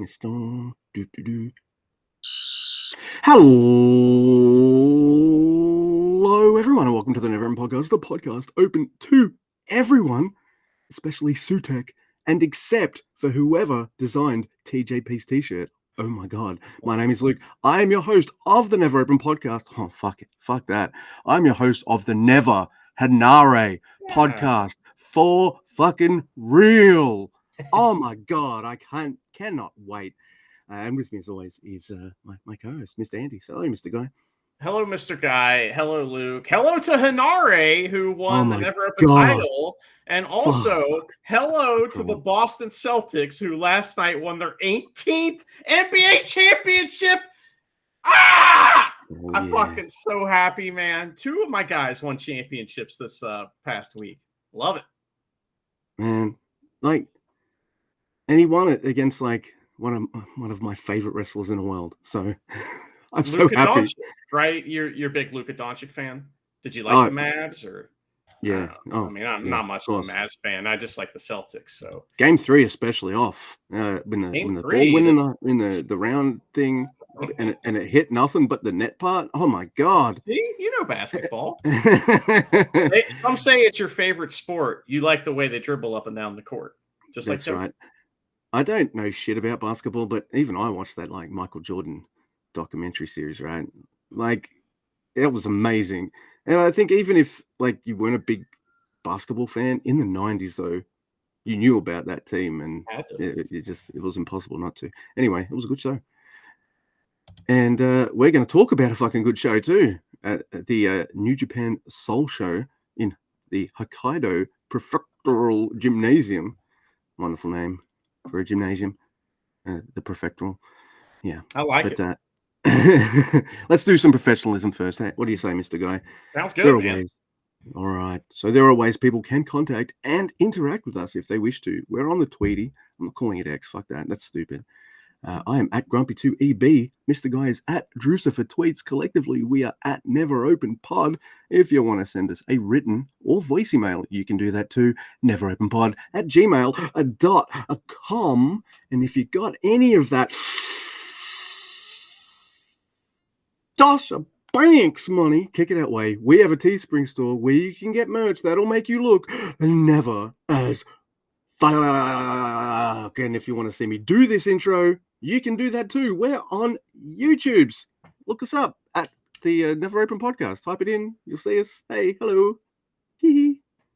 Rolling Stone. Hello, everyone, and welcome to the Never Henare Podcast, the podcast open to everyone, especially Sutek, and except for whoever designed TJP's t-shirt. Oh my God. My name is Luke. I am your host of the Never Open Podcast. Oh, fuck it. Fuck that. I'm your host of the Never Henare Podcast. For fucking real. Oh my God. I cannot wait. And with me, as always, is my co-host, Mr. Andy. So, hello, Mr. Guy. Hello, Mr. Guy. Hello, Luke. Hello to Henare, who won the Never Open title. And also, hello to the Boston Celtics, who last night won their 18th NBA championship. I'm fucking so happy, man. Two of my guys won championships this past week. Love it. Man, and he won it against, one of my favorite wrestlers in the world. So I'm so happy. Doncic, right? You're a big Luka Doncic fan. Did you like the Mavs or? Yeah. I'm not much of a Mavs fan. I just like the Celtics. So Game 3 especially off when the ball went in the round thing and it hit nothing but the net part. Oh my God! See, you know basketball. Some say it's your favorite sport. You like the way they dribble up and down the court. That's right. I don't know shit about basketball, but even I watched that Michael Jordan documentary series, right? It was amazing. And I think even if you weren't a big basketball fan in the 90s, though, you knew about that team, and it was impossible not to. Anyway, it was a good show. And we're going to talk about a fucking good show too at the New Japan Soul Show in the Hokkaido Prefectural Gymnasium. Wonderful name for a gymnasium, the Prefectural. Yeah, I like it. Let's do some professionalism first. Hey, what do you say, Mr. Guy? Sounds good, man. All right. So there are ways people can contact and interact with us if they wish to. We're on the Tweety. I'm not calling it X. Fuck that. That's stupid. I am at Grumpy2EB. Mr. Guy is at Drucifer Tweets. Collectively, we are at NeverOpenPod. If you want to send us a written or voice email, you can do that to neveropenpod@gmail.com. And if you got any of that Sasha Banks money, kick it that way. We have a Teespring store where you can get merch that'll make you look never as fuck. And if you want to see me do this intro, you can do that too. We're on YouTube's. Look us up at the Never Open Podcast. Type it in. You'll see us. Hey, hello.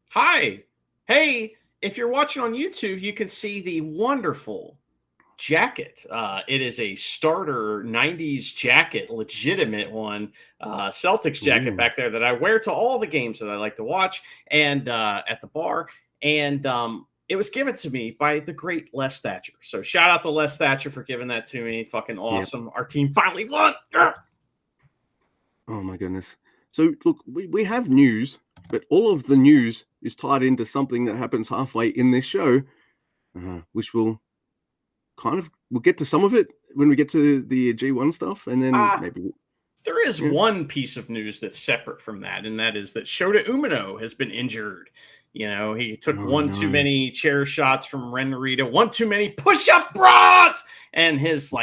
Hi. Hey, if you're watching on YouTube, you can see the wonderful jacket. It is a starter 90s jacket, legitimate one, Celtics jacket back there that I wear to all the games that I like to watch and at the bar. And it was given to me by the great Les Thatcher. So shout out to Les Thatcher for giving that to me. Fucking awesome. Yep. Our team finally won. Oh my goodness. So look, we have news, but all of the news is tied into something that happens halfway in this show, which we'll get to some of it when we get to the G1 stuff, and then maybe there is one piece of news that's separate from that, and that is that Shota Umino has been injured. You know, he took too many chair shots from Ren Narita, one too many push-up bras, and his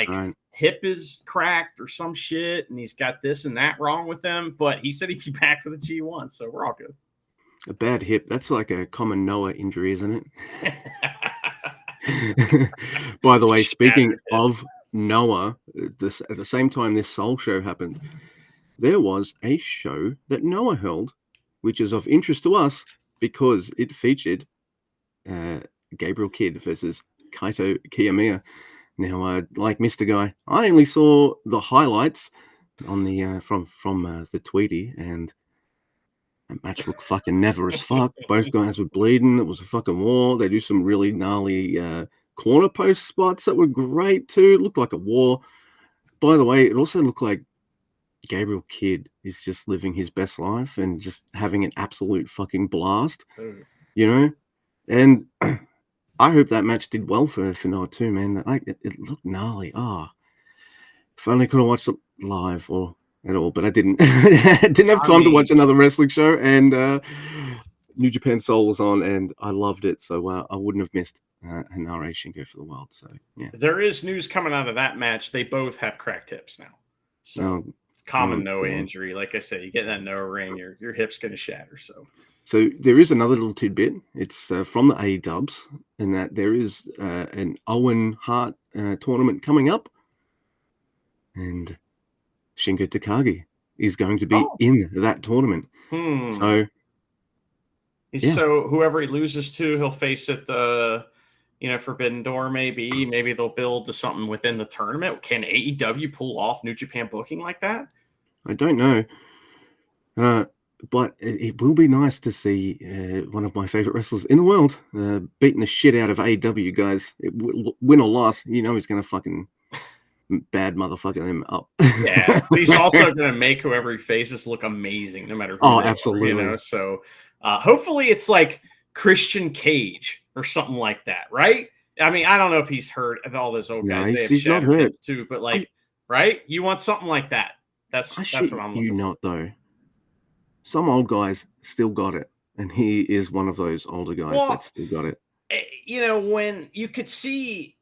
hip is cracked or some shit, and he's got this and that wrong with him. But he said he'd be back for the G1, so we're all good. A bad hip, that's like a common Noah injury, isn't it? By the way, speaking of Noah, at the same time this Soul Show happened, there was a show that Noah held, which is of interest to us because it featured Gabriel Kidd versus Kaito Kiyomiya. Now, like Mr. Guy, I only saw the highlights on the from the Tweety, and that match looked fucking never as fuck. Both guys were bleeding. It was a fucking war. They do some really gnarly corner post spots that were great too. It looked like a war. By the way, it also looked like Gabriel Kidd is just living his best life and just having an absolute fucking blast, you know? And I hope that match did well for Noah too, man. It looked gnarly. If only I could have watched it live or at all, but I didn't. I didn't have time to watch another wrestling show, and New Japan Soul was on, and I loved it. So I wouldn't have missed Henare Shingo for the world. So yeah, there is news coming out of that match. They both have cracked hips now. So common Noah injury. Like I said, you get that Noah ring, your hip's going to shatter. So there is another little tidbit. It's from the A-Dubs, and that there is an Owen Hart tournament coming up, and Shingo Takagi is going to be in that tournament. So, so whoever he loses to, he'll face at the Forbidden Door. Maybe they'll build to something within the tournament. Can AEW pull off New Japan booking like that? I don't know. But it will be nice to see one of my favorite wrestlers in the world beating the shit out of AEW guys. Win or loss, he's going to fucking bad motherfucker them up. Yeah, but he's also going to make whoever he faces look amazing, no matter who. Absolutely. Are, So hopefully it's like Christian Cage or something like that, right? I mean, I don't know if he's hurt of all those old guys. They have he's not hurt too, but right? You want something like that. That's what I'm looking for. Though. Some old guys still got it, and he is one of those older guys that still got it. When you could see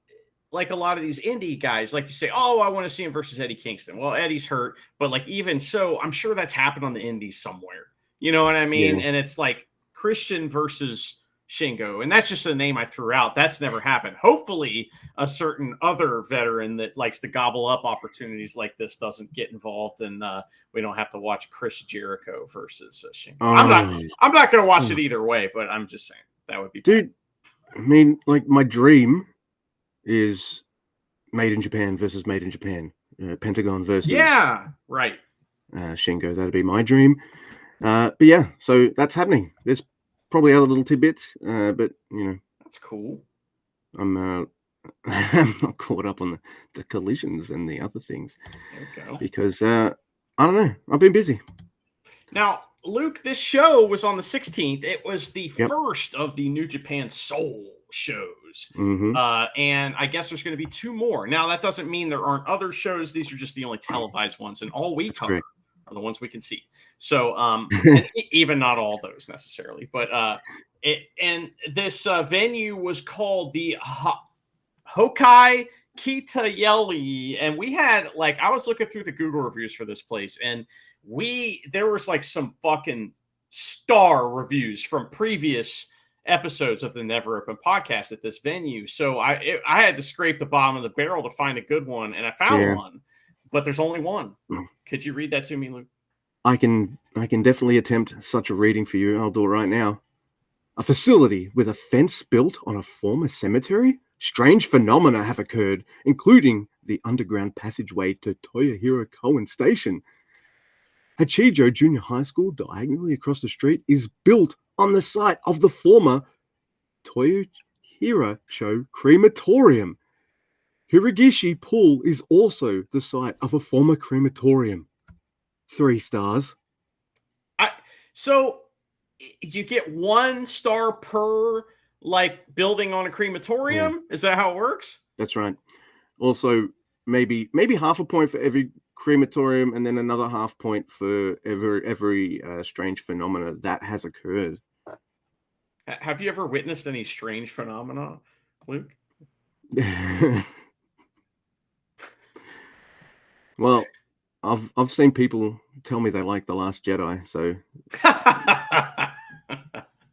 like a lot of these indie guys, like you say, I want to see him versus Eddie Kingston. Well, Eddie's hurt, but like even so, I'm sure that's happened on the indies somewhere. You know what I mean? Yeah. And it's like Christian versus Shingo, and that's just a name I threw out. That's never happened. Hopefully, a certain other veteran that likes to gobble up opportunities like this doesn't get involved, and we don't have to watch Chris Jericho versus Shingo. I'm not going to watch it either way, but I'm just saying that would be. Dude, I mean, like my dream is Made in Japan versus Made in Japan, Pentagon versus Shingo. That'd be my dream. But yeah, so that's happening. There's probably other little tidbits, but that's cool. I'm not caught up on the collisions and the other things because I don't know. I've been busy. Now, Luke, this show was on the 16th. It was the first of the New Japan Soul shows, and I guess there's going to be 2 more. Now, that doesn't mean there aren't other shows. These are just the only televised ones, and all we cover are the ones we can see. So, even not all those necessarily, but this venue was called the Hokai Kitayeli, and we had I was looking through the Google reviews for this place, and there was some fucking star reviews from previous episodes of the Never Open podcast at this venue. So I had to scrape the bottom of the barrel to find a good one, and I found one. But there's only one. Could you read that to me, Luke? I can definitely attempt such a reading for you. I'll do it right now. A facility with a fence built on a former cemetery? Strange phenomena have occurred, including the underground passageway to Toyohiro Koen Station. Hachijo Junior High School, diagonally across the street, is built on the site of the former Toyohiro Crematorium. Hiragishi Pool is also the site of a former crematorium. 3 stars. So you get 1 star per building on a crematorium? Yeah. Is that how it works? That's right. Also, maybe half a point for every crematorium, and then another half point for every strange phenomena that has occurred. Have you ever witnessed any strange phenomena, Luke? Well, I've seen people tell me they like The Last Jedi, so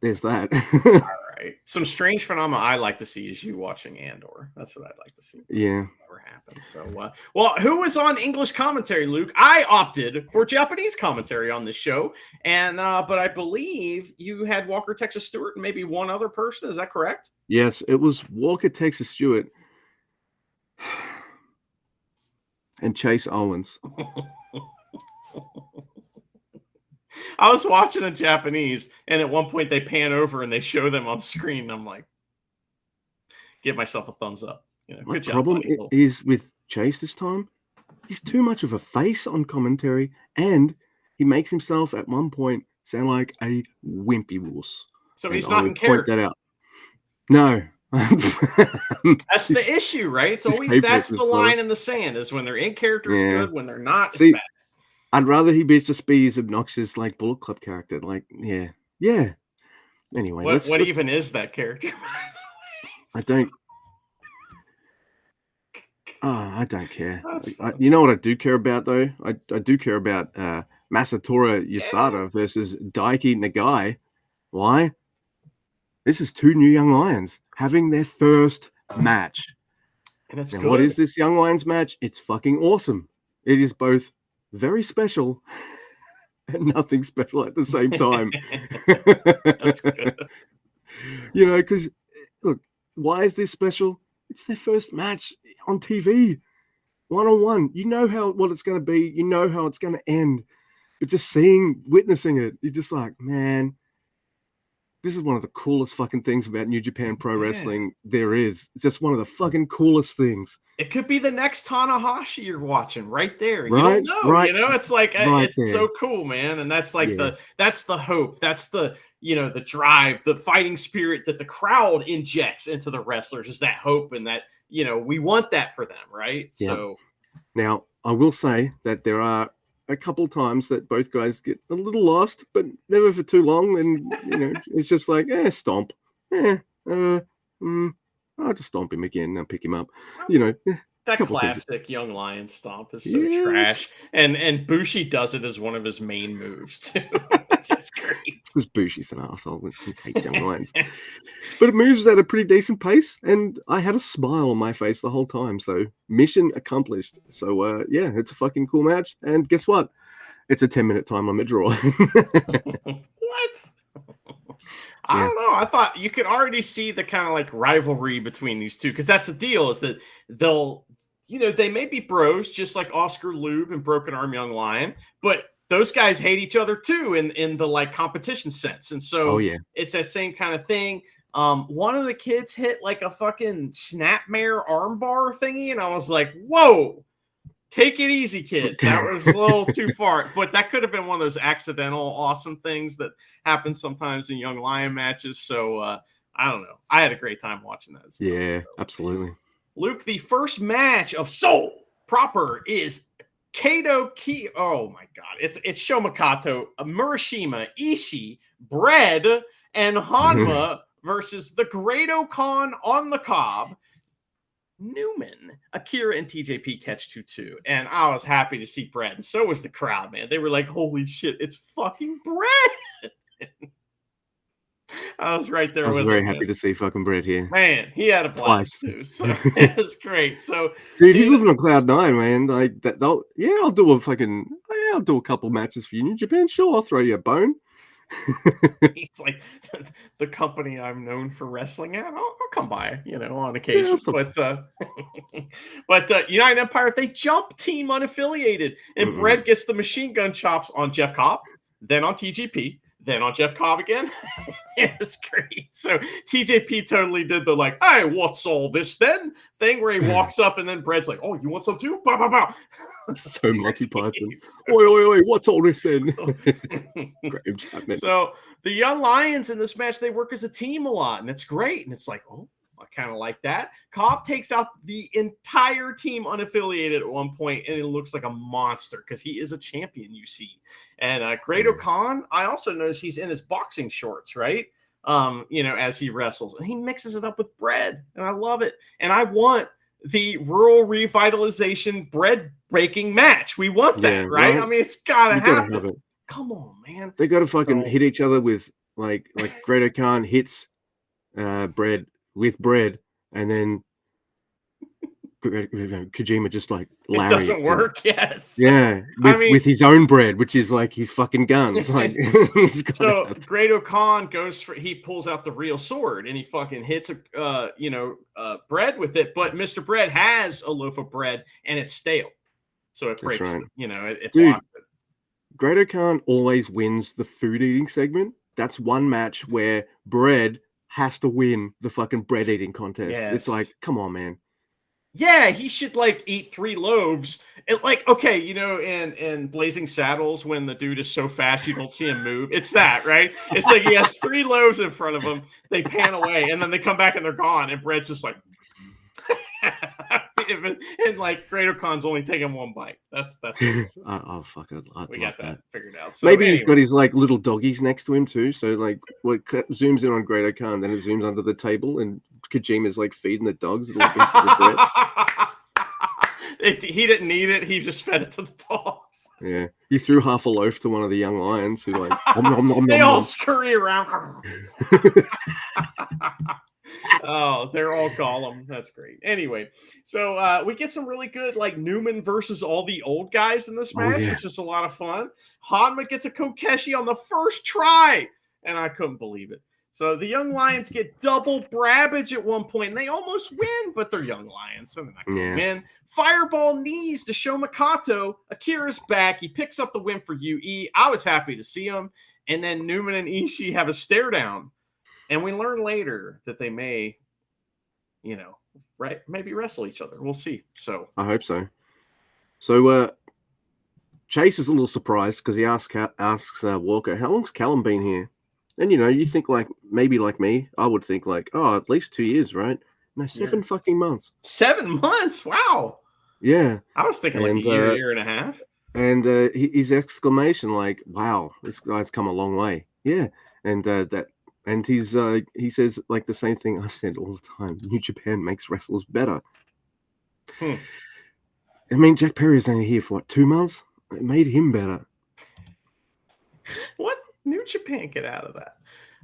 there's that. All right. Some strange phenomena I like to see is you watching Andor. That's what I'd like to see. Yeah. Never happened. So, well, who was on English commentary, Luke? I opted for Japanese commentary on this show, and but I believe you had Walker Texas Stewart and maybe one other person. Is that correct? Yes, it was Walker Texas Stewart and Chase Owens. I was watching in Japanese, and at one point they pan over and they show them on screen. And I'm like, give myself a thumbs up. My problem is with Chase this time. He's too much of a face on commentary, and he makes himself at one point sound like a wimpy wuss. So he's not in character. Point that out. No. That's the issue, right? It's always that's the line in the sand is when they're in character is good, when they're not, it's bad. I'd rather he just be his obnoxious Bullet Club character. Yeah. Anyway, what even is that character? I don't care. You know what I do care about, though? I do care about Masatora Yasada versus Daiki Nagai. Why? This is two new Young Lions having their first match. And it's now, good. What is this Young Lions match? It's fucking awesome. It is both very special and nothing special at the same time. That's good. You know, because, look, why is this special? It's their first match on TV, one-on-one. You know what it's going to be. You know how it's going to end. But just witnessing it, you're just like, man, this is one of the coolest fucking things about New Japan Pro Wrestling there is. It's just one of the fucking coolest things. It could be the next Tanahashi you're watching right there. Right, you don't know. right, you know, it's like right it's there. so cool, man. And that's like that's the hope. That's the the drive, the fighting spirit that the crowd injects into the wrestlers is that hope and that we want that for them, right? Yeah. So now I will say that there are a couple times that both guys get a little lost, but never for too long. And it's just like, stomp. I'll just stomp him again. I'll pick him up. That classic Young Lion stomp is so trash. And Bushi does it as one of his main moves too. It's just great. Because Bushi's an asshole. He hates Young Lions. But it moves at a pretty decent pace, and I had a smile on my face the whole time. So mission accomplished. So it's a fucking cool match. And guess what? It's a 10-minute time limit draw. What? I don't know. I thought you could already see the kind of like rivalry between these two, because that's the deal, is that they'll, they may be bros just like Oscar Lube and Broken Arm Young Lion, but those guys hate each other too in the like competition sense. And so it's that same kind of thing. One of the kids hit like a fucking snapmare armbar thingy, and I was like, whoa. Take it easy, kid. That was a little too far. But that could have been one of those accidental awesome things that happen sometimes in Young Lion matches. So, I don't know. I had a great time watching that as well. Yeah, absolutely. Luke, the first match of Soul proper is Kato Ki. Oh, my God. It's Shomakato, Murashima, Ishii, Bread, and Hanma versus the Great-O-Khan on the Cobb, Newman, Akira, and TJP catch 2-2. And I was happy to see Brett, and so was the crowd, man. They were like, holy shit, it's fucking Brett. I was right there with him. I was very happy to see fucking Brett here. Man, he had a blast too. So it was great. So dude, he's living on cloud nine, man. Like that, I'll do a couple matches for you in Japan. Sure, I'll throw you a bone. He's like, the company I'm known for wrestling at, I'll come by, on occasion. But United Empire, they jump team unaffiliated, and Brett gets the machine gun chops on Jeff Cobb, then on TJP, then on Jeff Cobb again. It's great. So TJP totally did the like, hey, what's all this then thing, where he walks up and then Brett's like, oh, you want some too? Bow, bow, bow. So Monty Python. Oi, what's all this then? So the Young Lions in this match, they work as a team a lot, and it's great. And it's like, oh, I kind of like that. Cobb takes out the entire team unaffiliated at one point, and it looks like a monster because he is a champion, you see. And Great-O-Khan, I also notice he's in his boxing shorts, right? As he wrestles. And he mixes it up with Bread, and I love it. And I want the rural revitalization bread breaking match. We want that, right? I mean, it's gotta happen. Come on, man. They gotta fucking hit each other with like Great-O-Khan hits Bread with Bread, and then Kojima just like it doesn't work. Yes. Yeah. With his own bread, which is like his fucking gun. It's like so Great-O-Khan he pulls out the real sword and he fucking hits Bread with it, but Mr. Bread has a loaf of bread and it's stale. So it breaks, it blocks it. Great-O-Khan always wins the food eating segment. That's one match where Bread has to win the fucking bread eating contest. Yes. It's like, come on, man. Yeah, he should like eat 3 loaves. It like, okay, in Blazing Saddles, when the dude is so fast you don't see him move. It's that, right? It's like he has 3 loaves in front of him. They pan away, and then they come back and they're gone. And Brett's just like, and like Great-O-Khan's only taking one bite. That's oh fuck, I'd we love got that figured out. So maybe he's anyway. got his like little doggies next to him too. So like, what zooms in on Great-O-Khan, then it zooms under the table, and Kojima's like feeding the dogs little bits of the bread. He didn't need it. He just fed it to the dogs. Yeah, he threw half a loaf to one of the young lions who like they all scurry around. Oh, they're all Gollum. That's great. Anyway, so we get some really good like Newman versus all the old guys in this match, which is a lot of fun. Hanma gets a Kokeshi on the first try, and I couldn't believe it. So the young lions get double Brabbage at one point, and they almost win, but they're young lions, so they're not going to win. Fireball knees to Sho Makato. Akira's back. He picks up the win for UE. I was happy to see him. And then Newman and Ishii have a stare down. And we learn later that they may, maybe wrestle each other. We'll see. So I hope so. So Chase is a little surprised because he asks Walker, how long's Callum been here? And, you think like, maybe like me, I would think like, oh, at least 2 years, right? No, 7 fucking months. 7 months? Wow. Yeah. I was thinking like a year and a half. And his exclamation like, wow, this guy's come a long way. Yeah. And he says like the same thing I've said all the time. New Japan makes wrestlers better. I mean, Jack Perry is only here for 2 months? It made him better. What New Japan get out of that?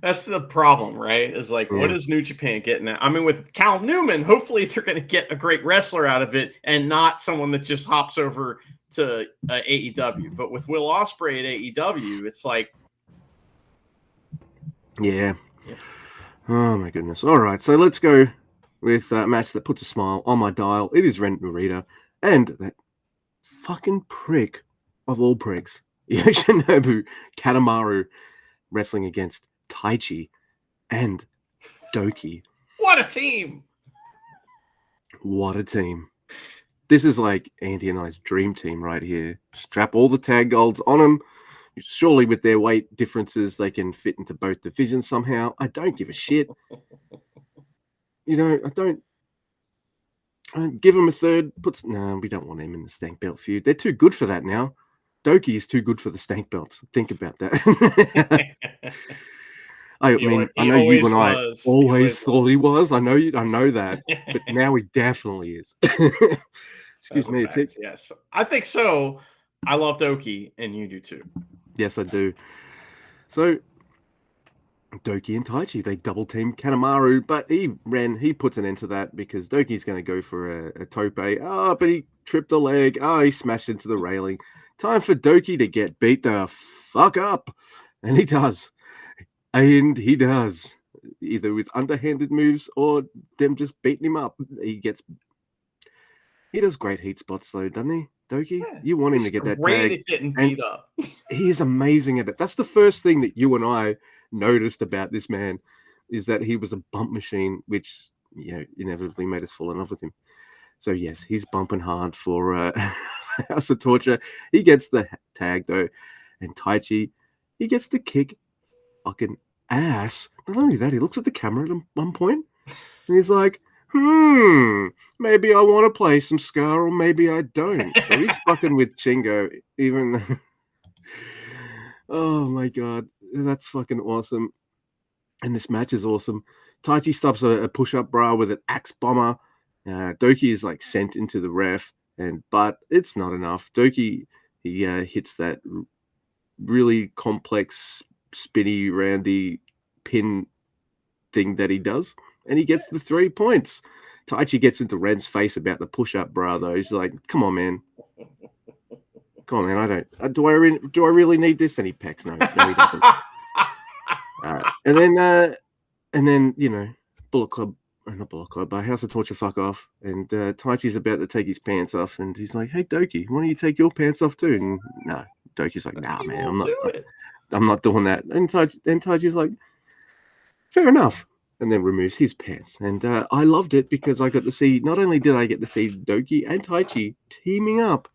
That's the problem, right? Is like, what is New Japan getting at? I mean, with Cal Newman, hopefully they're going to get a great wrestler out of it and not someone that just hops over to AEW. But with Will Ospreay at AEW, it's like, yeah. Oh my goodness. All right, so let's go with a match that puts a smile on my dial. It is Ren Narita and that fucking prick of all pricks, Yoshinobu Kanemaru, wrestling against Taichi and Doki. What a team! What a team. This is like Andy and I's dream team right here. Strap all the tag golds on them. Surely with their weight differences, they can fit into both divisions somehow. I don't give a shit. I don't give them a third. No, we don't want him in the stank belt feud. They're too good for that now. Doki is too good for the stank belts. Think about that. I know you and I always thought he was. I know that, but now he definitely is. Excuse me, Tick. Yes, I think so. I love Doki, and you do too. Yes, I do. So Doki and Taichi, they double team Kanemaru, but he puts an end to that because Doki's going to go for a tope. But he tripped a leg. He smashed into the railing. Time for Doki to get beat the fuck up. And he does. And he does. Either with underhanded moves or them just beating him up. He does great heat spots though, doesn't he? Doki? Yeah, you want him to get that tag. It didn't beat up. He is amazing at it. That's the first thing that you and I noticed about this man, is that he was a bump machine, which inevitably made us fall in love with him. So yes, he's bumping hard for House of Torture. He gets the tag though, and Taichi, he gets to kick fucking ass. Not only that, he looks at the camera at one point, and he's like, maybe I want to play some Scar, or maybe I don't. So he's fucking with Shingo, even. Oh my god, that's fucking awesome. And this match is awesome. Taichi stops a push-up bra with an axe bomber. Doki is like sent into the ref, but it's not enough. Doki, he hits that really complex, spinny, roundy pin thing that he does, and he gets the 3 points. Taichi gets into Ren's face about the push-up bra, though. He's like, "Come on, man. Come on, man. I don't. Do I really need this?" And he pecks. No, he doesn't. And then Bullet Club, not Bullet Club, but House of Torture, fuck off. And Taichi's about to take his pants off, and he's like, "Hey, Doki, why don't you take your pants off too?" And no, Doki's like, "Nah, man, I'm not doing that." And Taichi's like, "Fair enough." And then removes his pants. And I loved it because I got to see, not only did I get to see Doki and Taichi teaming up,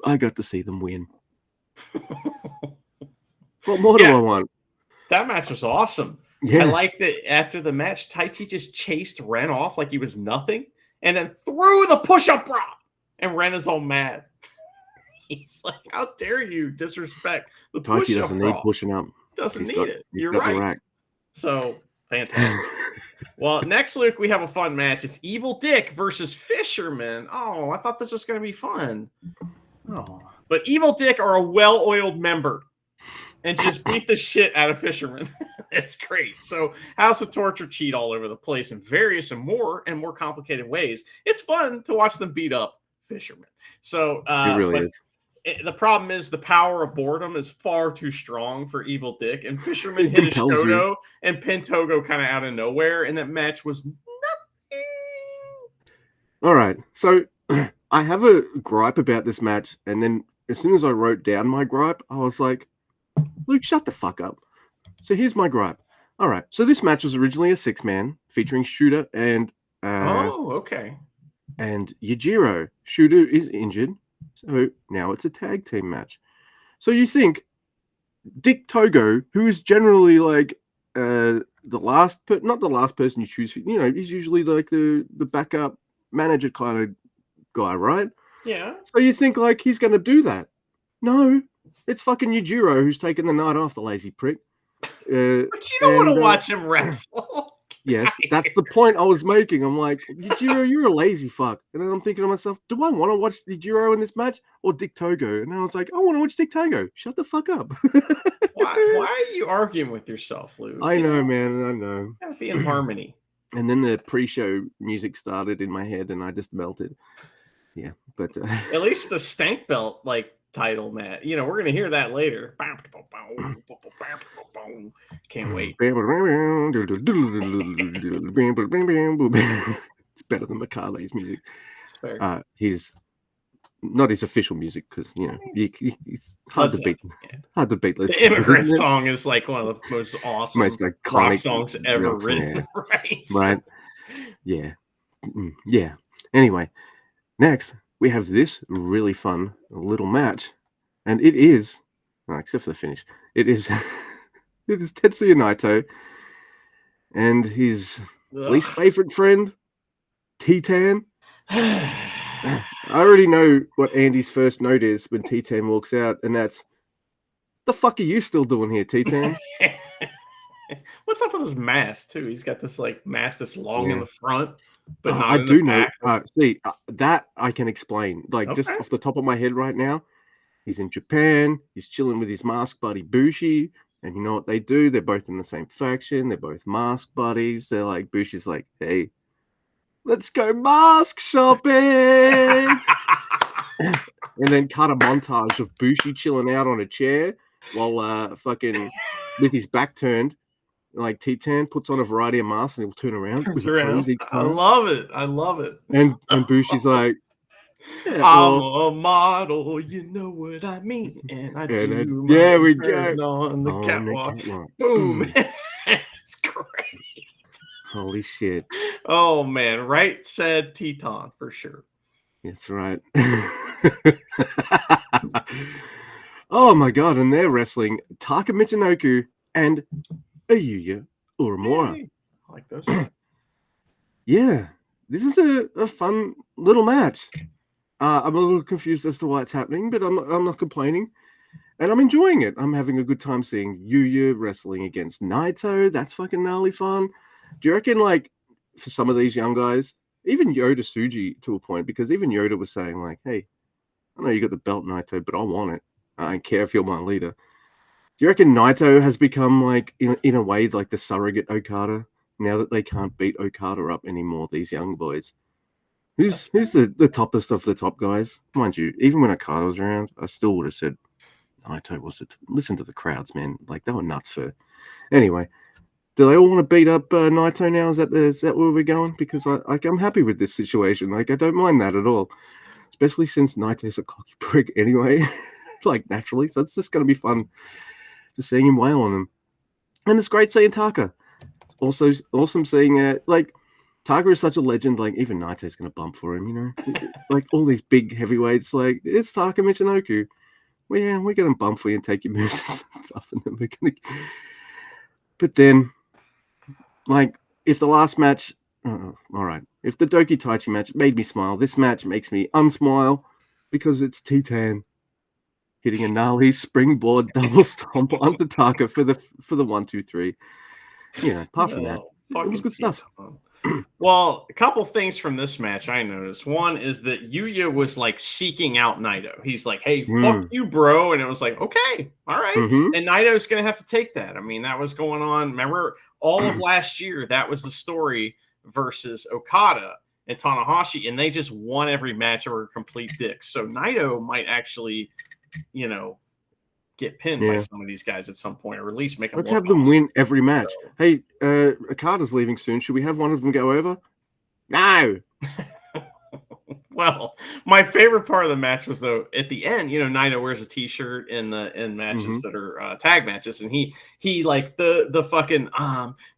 I got to see them win. What more do I want? That match was awesome. Yeah. I like that after the match, Taichi just chased Ren off like he was nothing. and then threw the push-up bra. And Ren is all mad. He's like, how dare you disrespect the Taichi push-up doesn't bra? need pushing up. Doesn't need it. You're got the right. rack. So, fantastic. Well, next week we have a fun match. It's Evil Dick versus Fisherman. Oh, I thought this was going to be fun. Oh. But Evil Dick are a well-oiled member and just beat the shit out of Fisherman. It's great. So House of Torture cheat all over the place in various and more complicated ways. It's fun to watch them beat up Fisherman. So it really is. The problem is the power of boredom is far too strong for Evil Dick, and Fisherman hit a Shoto and pinned Togo kind of out of nowhere, and that match was nothing. All right, so I have a gripe about this match, and then as soon as I wrote down my gripe, I was like, Luke, shut the fuck up. So here's my gripe. All right, so this match was originally a 6-man featuring Shooter and okay. And Yujiro. Shooter is injured, so now it's a tag team match. So you think Dick Togo, who is generally like not the last person you choose, he's usually like the backup manager kind of guy, right? Yeah. So you think like he's going to do that? No, it's fucking Yujiro who's taking the night off, the lazy prick. But you don't want to watch him wrestle. Yes, that's the point I was making. I'm like, Yujiro, you're a lazy fuck. And then I'm thinking to myself, do I want to watch Yujiro in this match or Dick Togo? And I was like, I want to watch Dick Togo. Shut the fuck up. Why are you arguing with yourself, Luke? I know, man. I know. Gotta be in harmony. And then the pre-show music started in my head and I just melted. Yeah, but... At least the Stank Belt, title, Matt. We're going to hear that later. Can't wait. It's better than Makale's music. It's fair. He's not his official music because it's hard to beat. Yeah. Hard to beat. The Immigrant song is like one of the most awesome rock songs ever written. Yeah. Right. Yeah. Yeah. Anyway, next we have this really fun little match, and it is, except for the finish, it is Tetsuya Naito and his least favorite friend, Titan. I already know what Andy's first note is when Titan walks out, and that's, the fuck are you still doing here, Titan? What's up with his mask, too? He's got this mask that's long in the front, but not I in do the know. back. That I can explain. Just off the top of my head right now, he's in Japan. He's chilling with his mask buddy Bushi, and you know what they do? They're both in the same faction. They're both mask buddies. They're like, Bushi's like, hey, let's go mask shopping. And then cut a montage of Bushi chilling out on a chair while fucking with his back turned. Like Titan puts on a variety of masks and he'll turn around. I love it. And Bushi's like, I'm a model, you know what I mean. And I do we go on the catwalk. Boom. It's great. Holy shit. Oh man, right said Teton for sure. That's right. Oh my god, and they're wrestling Taka Michinoku and Ayuya Uemura. Hey, I like those. Yeah, this is a fun little match. I'm a little confused as to why it's happening, but I'm not complaining. And I'm enjoying it. I'm having a good time seeing Yuya wrestling against Naito. That's fucking gnarly fun. Do you reckon, for some of these young guys, even Yoda Tsuji to a point, because even Yoda was saying, hey, I know you got the belt, Naito, but I want it. I don't care if you're my leader. Do you reckon Naito has become, in a way, the surrogate Okada, now that they can't beat Okada up anymore, these young boys? Who's the toppest of the top guys? Mind you, even when Okada was around, I still would have said Naito was it. Listen to the crowds, man. They were nuts for... Anyway, do they all want to beat up Naito now? Is that where we're going? Because I'm happy with this situation. I don't mind that at all. Especially since Naito's a cocky prick anyway. Naturally. So it's just going to be fun just seeing him wail on him. And it's great seeing Taka. It's also awesome seeing... Taka is such a legend. Even Naito's going to bump for him, all these big heavyweights. It's Taka Michinoku. Well, yeah, we're going to bump for you and take your moves and stuff. And then we're going to... But then, if the last match All right. If the Doki Taichi match made me smile, this match makes me unsmile because it's Titan hitting a gnarly springboard double stomp onto Taka for the 1-2-3. Apart from that, it was good stuff. Well, a couple things from this match I noticed. One is that Yuya was like seeking out Naito. He's like, "Hey, fuck you, bro," and it was like, "Okay, all right." And Naito's gonna have to take that. I mean, that was going on. Remember, all of last year, that was the story versus Okada and Tanahashi, and they just won every match or were complete dicks. So Naito might actually, get pinned by some of these guys at some point, or at least make them. Let's have them win every match. So, hey, Okada's leaving soon. Should we have one of them go over? No. Well, my favorite part of the match was though at the end. Naito wears a T-shirt in matches that are tag matches, and he like the fucking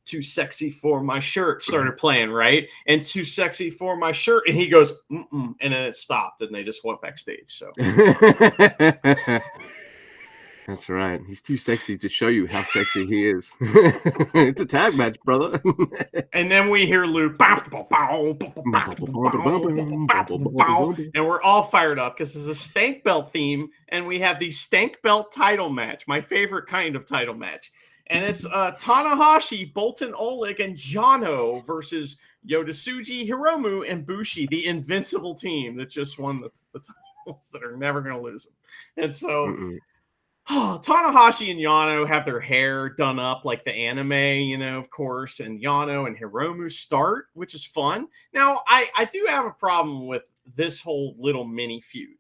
"Too Sexy for My Shirt" started playing, right? And "Too Sexy for My Shirt," and he goes, and then it stopped, and they just went backstage. So. That's right. He's too sexy to show you how sexy he is. It's a tag match, brother. And then we hear Luke, and we're all fired up because it's a stank belt theme, and we have the stank belt title match, my favorite kind of title match. And it's Tanahashi, Boltin Oleg, and Jano versus Yoda-Tsuji, Hiromu, and Bushi, the invincible team that just won the titles that are never going to lose them. And so... Tanahashi and Yano have their hair done up like the anime, of course, and Yano and Hiromu start, which is fun. Now, I do have a problem with this whole little mini feud.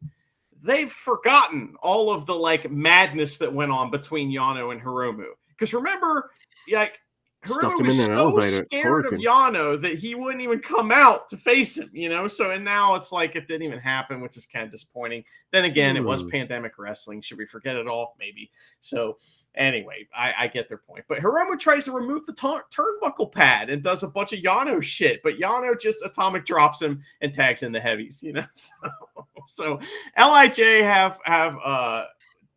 They've forgotten all of the like madness that went on between Yano and Hiromu. Because remember, like, Hiromu was so scared of Yano that he wouldn't even come out to face him, So, and now it's like it didn't even happen, which is kind of disappointing. Then again, it was pandemic wrestling. Should we forget it all? Maybe. So, anyway, I get their point. But Hiromu tries to remove the turnbuckle pad and does a bunch of Yano shit. But Yano just atomic drops him and tags in the heavies, So LIJ have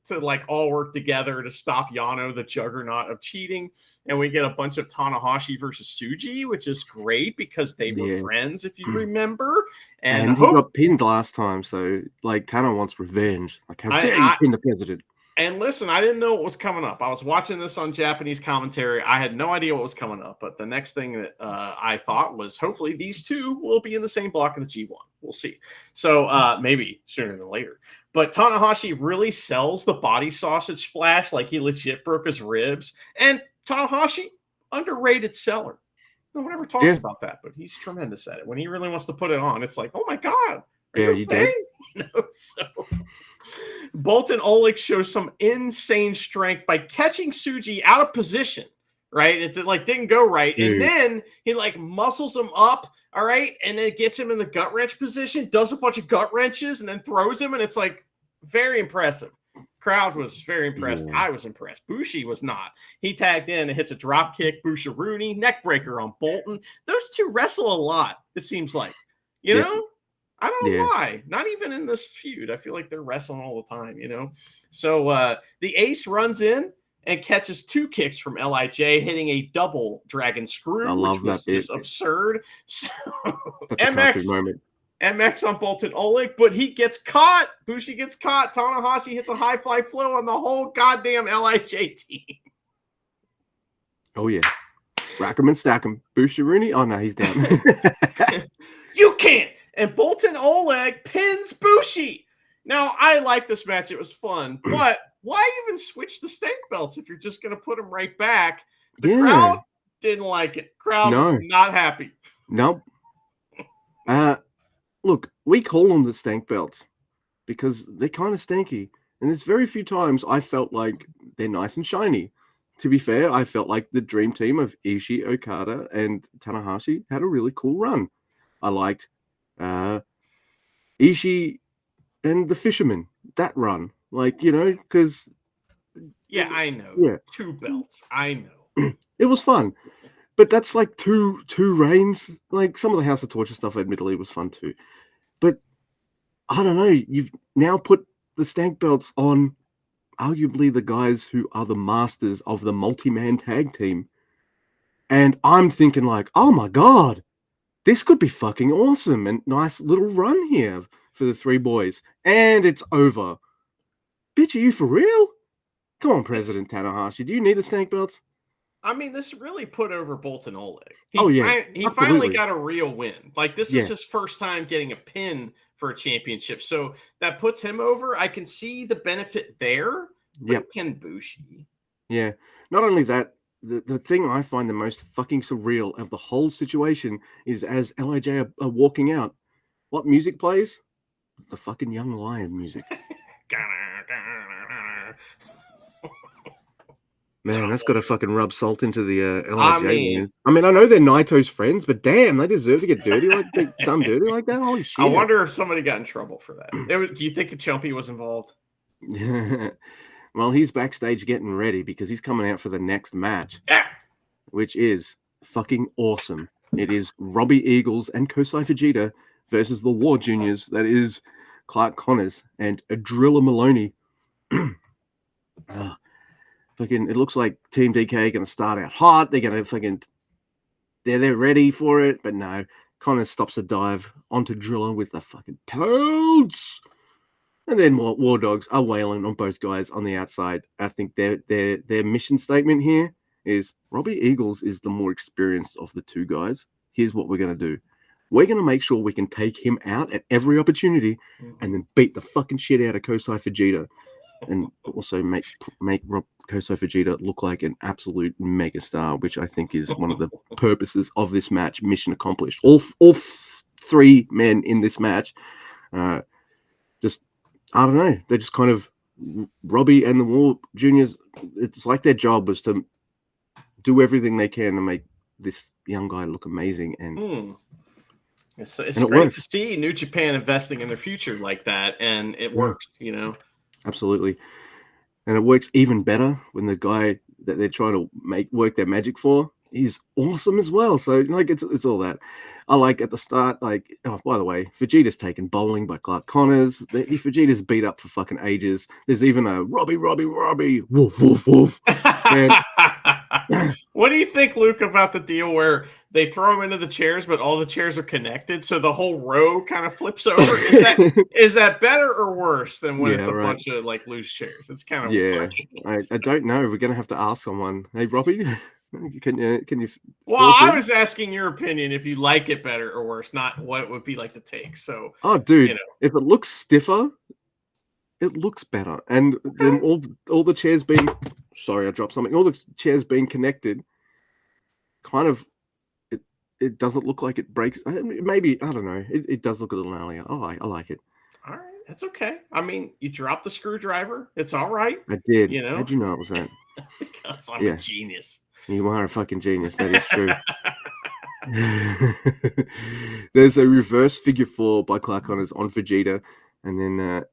to like all work together to stop Yano, the juggernaut of cheating. And we get a bunch of Tanahashi versus Tsuji, which is great because they were friends, if you remember. And he got pinned last time. So like Tana wants revenge. Like, how dare you pin the president? And listen, I didn't know what was coming up. I was watching this on Japanese commentary. I had no idea what was coming up. But the next thing that I thought was hopefully these two will be in the same block of the G1. We'll see. So maybe sooner than later. But Tanahashi really sells the body sausage splash like he legit broke his ribs. And Tanahashi, underrated seller. No one ever talks about that, but he's tremendous at it. When he really wants to put it on, it's like, oh my God. You did? So Boltin Oleg shows some insane strength by catching Tsuji out of position, right? It like didn't go right. And then he like muscles him up, all right? And then gets him in the gut wrench position, does a bunch of gut wrenches, and then throws him. And it's like very impressive. Crowd was very impressed. I was impressed. Bushi was not. He tagged in and hits a drop kick, Busharuni, neck breaker on Boltin. Those two wrestle a lot, it seems like. You know? I don't know why. Not even in this feud. I feel like they're wrestling all the time, So the ace runs in and catches two kicks from LIJ, hitting a double dragon screw, which was just absurd. So MX on Boltin Oleg, but he gets caught. Bushi gets caught. Tanahashi hits a high fly flow on the whole goddamn LIJ team. Oh, yeah. Rack him and stack him. Busharuni? Oh, no, he's down. You can't. And Boltin Oleg pins Bushi. Now, I like this match. It was fun. But why even switch the stank belts if you're just going to put them right back? The crowd didn't like it. Crowd was not happy. Nope. Look, we call them the stank belts because they're kind of stanky. And there's very few times I felt like they're nice and shiny. To be fair, I felt like the dream team of Ishii, Okada, and Tanahashi had a really cool run. I liked Ishii and the Fisherman, that run. Like, because... Yeah, I know. Yeah. 2 belts. I know. It was fun. But that's like two reigns. Like, some of the House of Torture stuff, admittedly, was fun too. But, I don't know, you've now put the stank belts on arguably the guys who are the masters of the multi-man tag team. And I'm thinking like, oh my God, this could be fucking awesome and nice little run here for the three boys. And it's over. Bitch, are you for real? Come on, President Tanahashi. Do you need the snake belts? I mean, this really put over Bolton Oleg. He Absolutely. finally got a real win. Like, this is Yeah. his first time getting a pin for a championship. So that puts him over. I can see the benefit there. But Yep. Ken Bushi. Yeah. Not only that, the thing I find the most fucking surreal of the whole situation is as LIJ are walking out, what music plays? The fucking Young Lion music. Man, that's got to fucking rub salt into the LIJ. I mean, I know they're Naito's friends, but damn, they deserve to get dirty done dirty like that. Holy shit! I wonder if somebody got in trouble for that. Do you think Chumpy was involved? Well, he's backstage getting ready because he's coming out for the next match, which is fucking awesome. It is Robbie Eagles and Kosai Fujita versus the War Juniors. That is Clark Connors and Drilla Maloney. Fucking, it looks like Team DK going to start out hot. They're going to fucking, they're ready for it, but no. Connors stops a dive onto Driller with the fucking pounce. And then War Dogs are wailing on both guys on the outside. I think their mission statement here is Robbie Eagles is the more experienced of the two guys. Here's what we're going to do. We're going to make sure we can take him out at every opportunity and then beat the fucking shit out of Kosai Fujita. And also make Kosai Fujita look like an absolute megastar, which I think is one of the purposes of this match. Mission accomplished. All three men in this match, just I don't know. They're just kind of Robbie and the War Juniors. It's like their job was to do everything they can to make this young guy look amazing. And it's great to see New Japan investing in their future like that, and it works. You know. Absolutely. And it works even better when the guy that they're trying to work their magic for is awesome as well. So, like, it's all that. I like at the start, like, oh, by the way, Vegeta's taken bowling by Clark Connors. Vegeta's beat up for fucking ages. There's even a Robbie, woof, woof, woof. What do you think, Luke, about the deal where they throw him into the chairs, but all the chairs are connected, so the whole row kind of flips over? Is that better or worse than when it's a bunch of like loose chairs? It's kind of funny. I don't know. We're gonna have to ask someone. Hey, Robbie, can you? Well, I was asking your opinion if you like it better or worse, not what it would be like to take. So, dude, if it looks stiffer, it looks better, and then all the chairs being. Sorry, I dropped something. All the chairs being connected, kind of, it doesn't look like it breaks. Maybe, I don't know. It does look a little gnarly. I like it. All right, that's okay. I mean, you dropped the screwdriver. It's all right. I did. You know? How'd you know it was that? Because I'm a genius. You are a fucking genius. That is true. There's a reverse figure 4 by Clark Connors on Vegeta, and then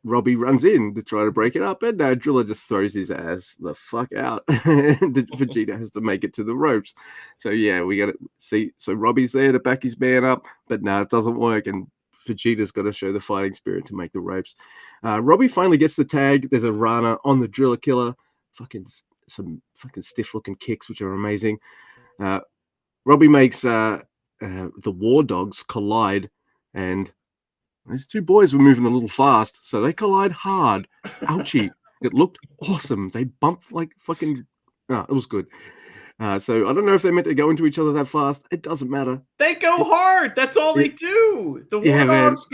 Robbie runs in to try to break it up, and Driller just throws his ass the fuck out. Vegeta has to make it to the ropes. So yeah, we got to see. So Robbie's there to back his man up, but no, it doesn't work, and Vegeta's got to show the fighting spirit to make the ropes. Robbie finally gets the tag. There's a Rana on the Driller Killer. Some fucking stiff looking kicks, which are amazing. Robbie makes the War Dogs collide, and these two boys were moving a little fast, so they collide hard. Ouchie. It looked awesome. They bumped like fucking... it was good. So I don't know if they meant to go into each other that fast. It doesn't matter. They go hard. That's all they do. The War Dogs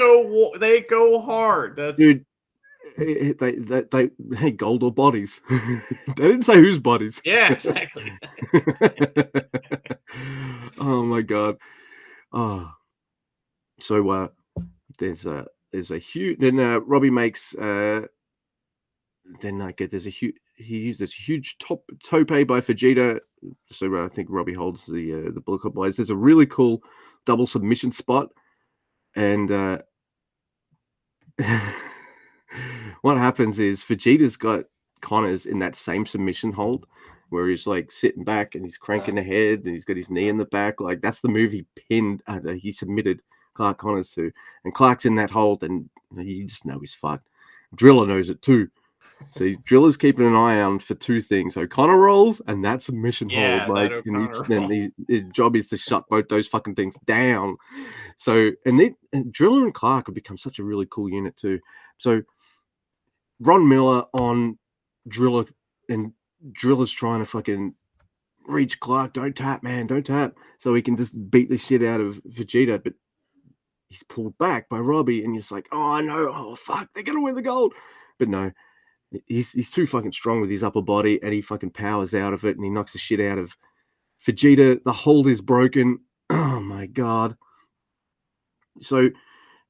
they go hard. Dude, they gold or bodies. They didn't say whose bodies. Yeah, exactly. Oh my god. Oh. So there's a huge. Then Robbie makes. There's a huge. He used this huge tope by Vegeta. So I think Robbie holds the bullet club blades. There's a really cool double submission spot, and what happens is Vegeta's got Connors in that same submission hold, where he's like sitting back and he's cranking the head and he's got his knee in the back. Like that's the move he pinned. He submitted Clark Connors to, and Clark's in that hold, and you just know he's fucked. Driller knows it too. See, Driller's keeping an eye out for two things: O'Connor rolls and that submission Yeah, hold. Like, that and O'Connor his job is to shut both those fucking things down. So, and Driller and Clark have become such a really cool unit too. So, Ron Miller on Driller, and Driller's trying to fucking reach Clark. Don't tap, man, don't tap. So he can just beat the shit out of Vegeta, but he's pulled back by Robbie, and he's like, oh no, oh fuck, they're gonna win the gold. But no, he's too fucking strong with his upper body, and he fucking powers out of it, and he knocks the shit out of Vegeta. The hold is broken. Oh my god. So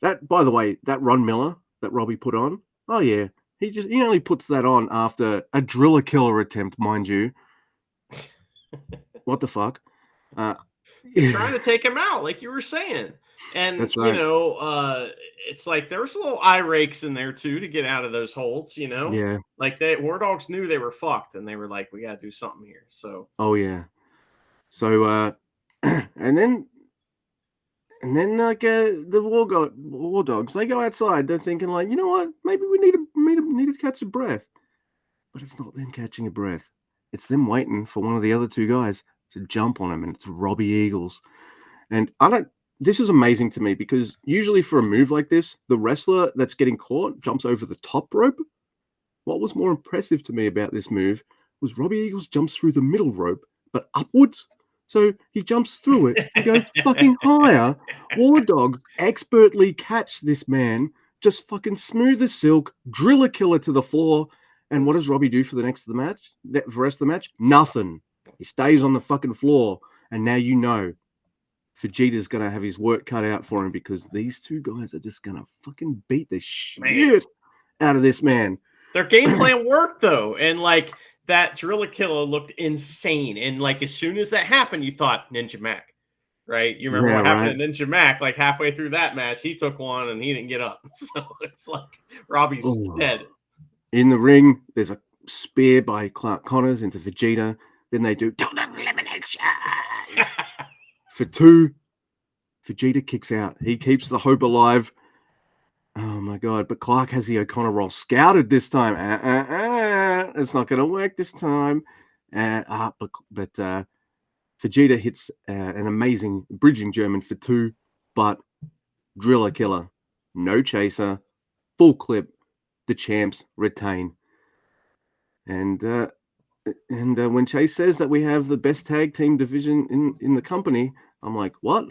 that, by the way, that Ron Miller that Robbie put on, oh yeah, he only puts that on after a Driller Killer attempt, mind you. What the fuck? You're trying to take him out, like you were saying. And That's right. It's like there was a little eye rakes in there too to get out of those holds, Yeah. Like War Dogs knew they were fucked, and they were like, we gotta do something here. So Oh yeah. So and then like the War Dogs, they go outside. They're thinking like, you know what? Maybe we need to catch a breath. But it's not them catching a breath. It's them waiting for one of the other two guys to jump on him, and it's Robbie Eagles. And this is amazing to me because usually for a move like this, the wrestler that's getting caught jumps over the top rope. What was more impressive to me about this move was Robbie Eagles jumps through the middle rope, but upwards. So he jumps through it and goes fucking higher. War Dogs expertly catch this man, just fucking smooth as silk, drill a killer to the floor. And what does Robbie do for the rest of the match? Nothing. He stays on the fucking floor. And now you know Vegeta's going to have his work cut out for him because these two guys are just going to fucking beat the shit out of this man. Their game plan worked, though. And, like, that Driller Killer looked insane. And, like, as soon as that happened, you thought Ninja Mac, right? You remember what happened to Ninja Mac? Like, halfway through that match, he took one and he didn't get up. So it's like Robbie's dead. In the ring, there's a spear by Clark Connors into Vegeta. Then they do total elimination. For two, Vegeta kicks out. He keeps the hope alive. Oh my god! But Clark has the O'Connor roll scouted this time. It's not going to work this time. But Vegeta hits an amazing bridging German for two. But Driller Killer, no chaser, full clip. The champs retain. And when Chase says that we have the best tag team division in the company, I'm like, what?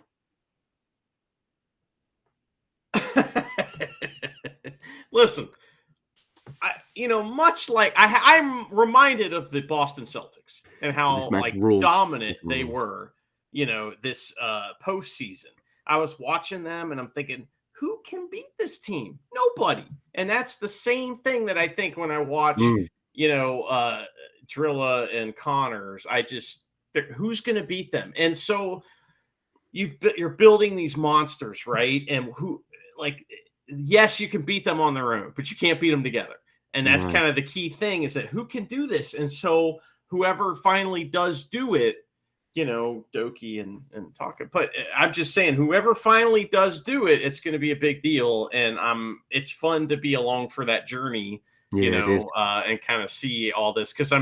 Listen, much like I'm reminded of the Boston Celtics and how dominant they were, this postseason. I was watching them and I'm thinking, who can beat this team? Nobody. And that's the same thing that I think when I watch, Drilla and Connors. Who's going to beat them? And so you're building these monsters, right? And yes, you can beat them on their own, but you can't beat them together. And that's kind of the key thing, is that who can do this? And so whoever finally does do it, Doki and Taka. But I'm just saying, whoever finally does do it, it's going to be a big deal. And it's fun to be along for that journey, and kind of see all this. Because,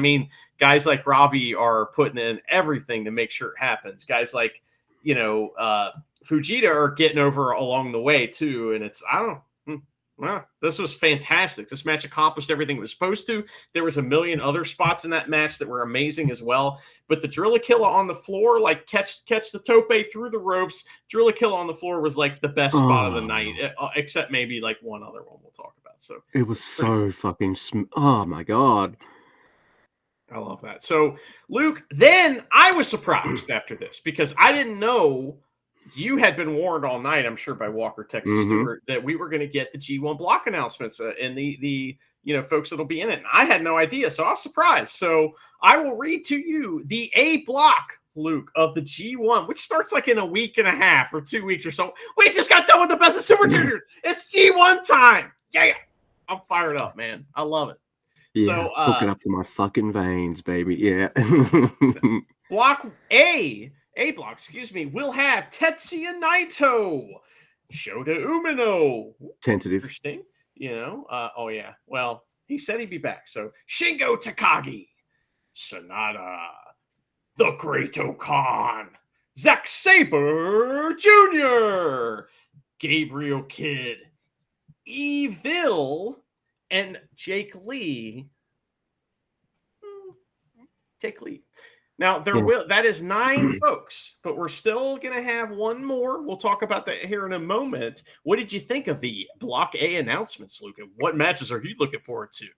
guys like Robbie are putting in everything to make sure it happens. Guys like, Fujita are getting over along the way too. And this was fantastic. This match accomplished everything it was supposed to. There was a million other spots in that match that were amazing as well. But the Drilla Killer on the floor, like catch the tope through the ropes. Drilla Killer on the floor was like the best spot of the night, except maybe like one other one we'll talk about. So it was so fucking oh my god. I love that. So Luke, then I was surprised after this because I didn't know. You had been warned all night, I'm sure, by Walker Texas Stewart, that we were going to get the G1 block announcements and the folks that'll be in it. And I had no idea, so I was surprised. So I will read to you the A block, Luke, of the G1, which starts like in a week and a half or 2 weeks or so. We just got done with the Best of Super Juniors. It's G1 time. Yeah, I'm fired up, man. I love it. Yeah, so hook it up to my fucking veins, baby. Yeah. Block A block, will have Tetsuya Naito, Shota Umino. Tentative. Interesting. Oh yeah. Well, He said he'd be back. So Shingo Takagi, Sonata, the Great Okan, Zack Sabre Jr., Gabriel Kidd, Evil, and Jake Lee. Jake Lee. Now that is 9 folks, but we're still gonna have one more. We'll talk about that here in a moment. What did you think of the Block A announcements, Luke? And what matches are you looking forward to?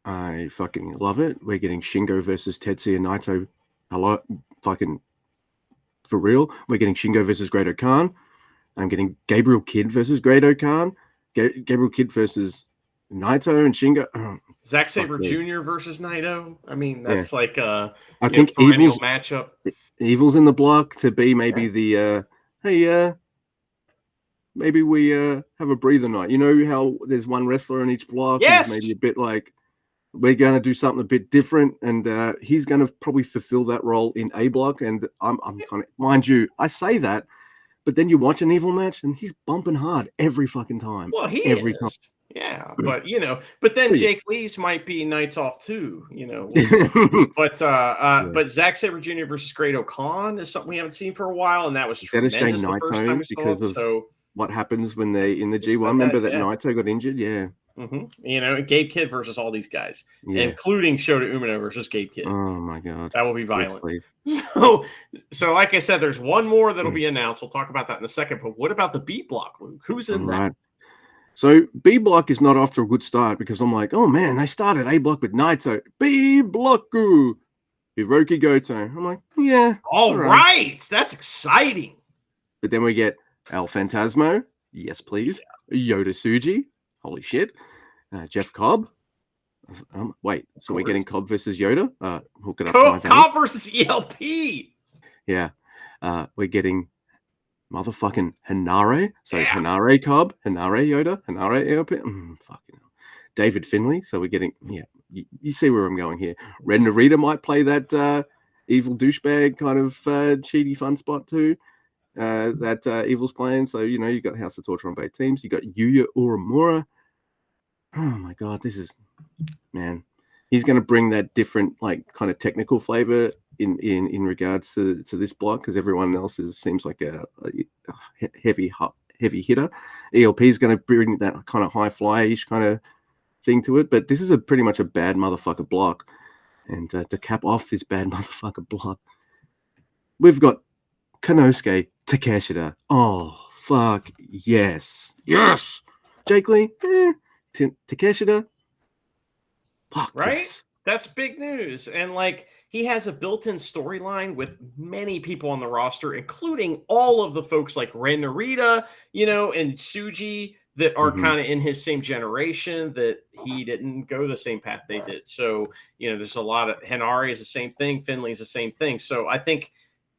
I fucking love it. We're getting Shingo versus Tetsuya Naito. Hello, fucking for real. We're getting Shingo versus Great Okan. I'm getting Gabriel Kidd versus Great Okan. Gabriel Kidd versus Naito and Shingo. Zack Sabre Jr. versus Naito. I mean, that's like I think perennial matchup. Evil's in the block to be maybe the maybe we have a breather night. You know how there's one wrestler in each block? Yes. Maybe a bit like we're going to do something a bit different, and he's going to probably fulfill that role in A block. And I'm kind of, mind you, I say that, but then you watch an Evil match and he's bumping hard every fucking time. Well, every time. Yeah, but then Jake Lee's might be nights off too, But Zack Sabre Jr. versus Great Okan is something we haven't seen for a while, and that was tremendous the first time we saw it. So what happens when they in the G1? Remember that Naito got injured? Yeah. Mm-hmm. Gabe Kidd versus all these guys, including Shota Umino versus Gabe Kidd. Oh my god, that will be violent. So like I said, there's one more that'll be announced. We'll talk about that in a second. But what about the B block, Luke? Who's in that? So B block is not off to a good start because I'm like, oh man, they started A block with Naito. B block, Hiroki Goto. I'm like, yeah, all right, that's exciting. But then we get El Phantasmo, yes please. Yoda Tsuji, holy shit. Jeff Cobb. Wait, so we're getting Cobb versus Yoda? Hook it up. Cobb versus ELP. Yeah. We're getting motherfucking Henare. So Henare Cobb, Henare Yoda, Henare ELP. Fucking hell. David Finlay. So we're getting, you see where I'm going here. Ren Narita might play that evil douchebag kind of cheaty fun spot too. That Evil's playing. So, you got House of Torture on both teams. You got Yuya Uemura. Oh my god, this is, man, he's going to bring that different like kind of technical flavor in regards to this block because everyone else seems like a heavy hitter. ELP is going to bring that kind of high fly-ish kind of thing to it, but this is pretty much a bad motherfucker block. And to cap off this bad motherfucker block, we've got Konosuke Takeshita. Oh fuck yes. Jake Lee. Takeshita. Fuck right? Yes. That's big news. And like he has a built-in storyline with many people on the roster, including all of the folks like Ren Narita, and Tsuji that are kind of in his same generation that he didn't go the same path they did. So, there's a lot of Henare is the same thing. Finley's the same thing. So I think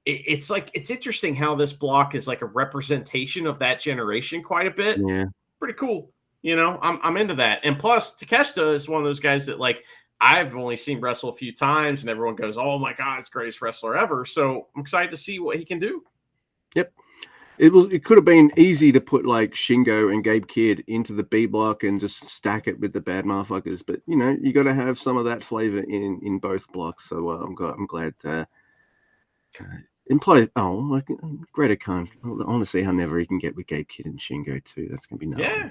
it's interesting how this block is like a representation of that generation quite a bit. Yeah. Pretty cool. I'm into that. And plus, Takeshita is one of those guys that, like, I've only seen wrestle a few times, and everyone goes, oh, my God, it's the greatest wrestler ever. So I'm excited to see what he can do. Yep. It could have been easy to put, like, Shingo and Gabe Kidd into the B block and just stack it with the bad motherfuckers. But, you got to have some of that flavor in both blocks. So I'm glad Great Okan. I want to see how never he can get with Gabe Kidd and Shingo, too. That's going to be nice. Yeah.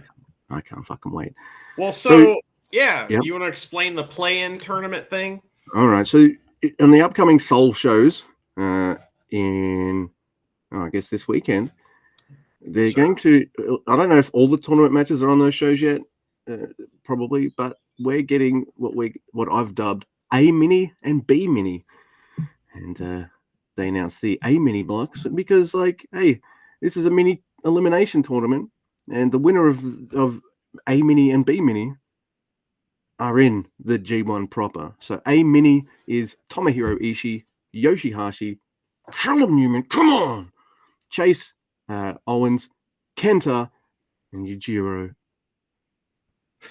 I can't fucking wait. Well, you want to explain the play-in tournament thing? All right. So, on the upcoming Soul shows I guess this weekend, they're going to. I don't know if all the tournament matches are on those shows yet, probably, but we're getting what I've dubbed A Mini and B Mini, and they announced the A Mini blocks because, like, hey, this is a mini elimination tournament. And the winner of A Mini and B Mini are in the G1 proper. So A Mini is Tomohiro Ishii, Yoshihashi, Callum Newman, come on, Chase Owens, Kenta, and Yujiro.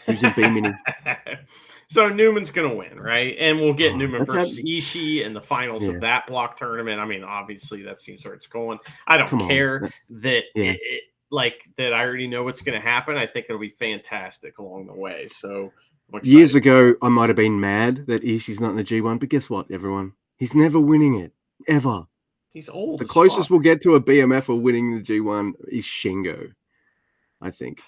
Who's in B Mini? So Newman's going to win, right? And we'll get Newman versus Ishii in the finals of that block tournament. I mean, obviously, that seems where it's going. I don't care that that I already know what's going to happen. I think it'll be fantastic along the way. So Years ago, I might have been mad that Ishii's not in the G1, but guess what, everyone? He's never winning it. Ever. He's old. The closest we'll get to a BMF or winning the G1 is Shingo. I think,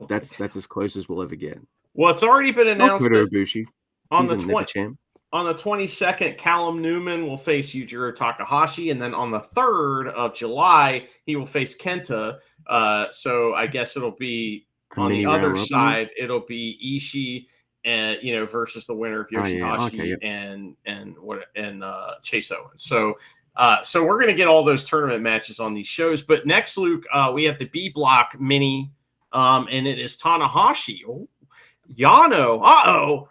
that's as close as we'll ever get. Well, it's already been announced that Ibushi. on the 22nd, Callum Newman will face Yujiro Takahashi, and then on the 3rd of July, he will face Kenta. So I guess it'll be on the other side. It'll be Ishii, and versus the winner of Yoshihashi and Chase Owens. So we're gonna get all those tournament matches on these shows. But next, Luke, we have the B Block mini, and it is Tanahashi, Yano,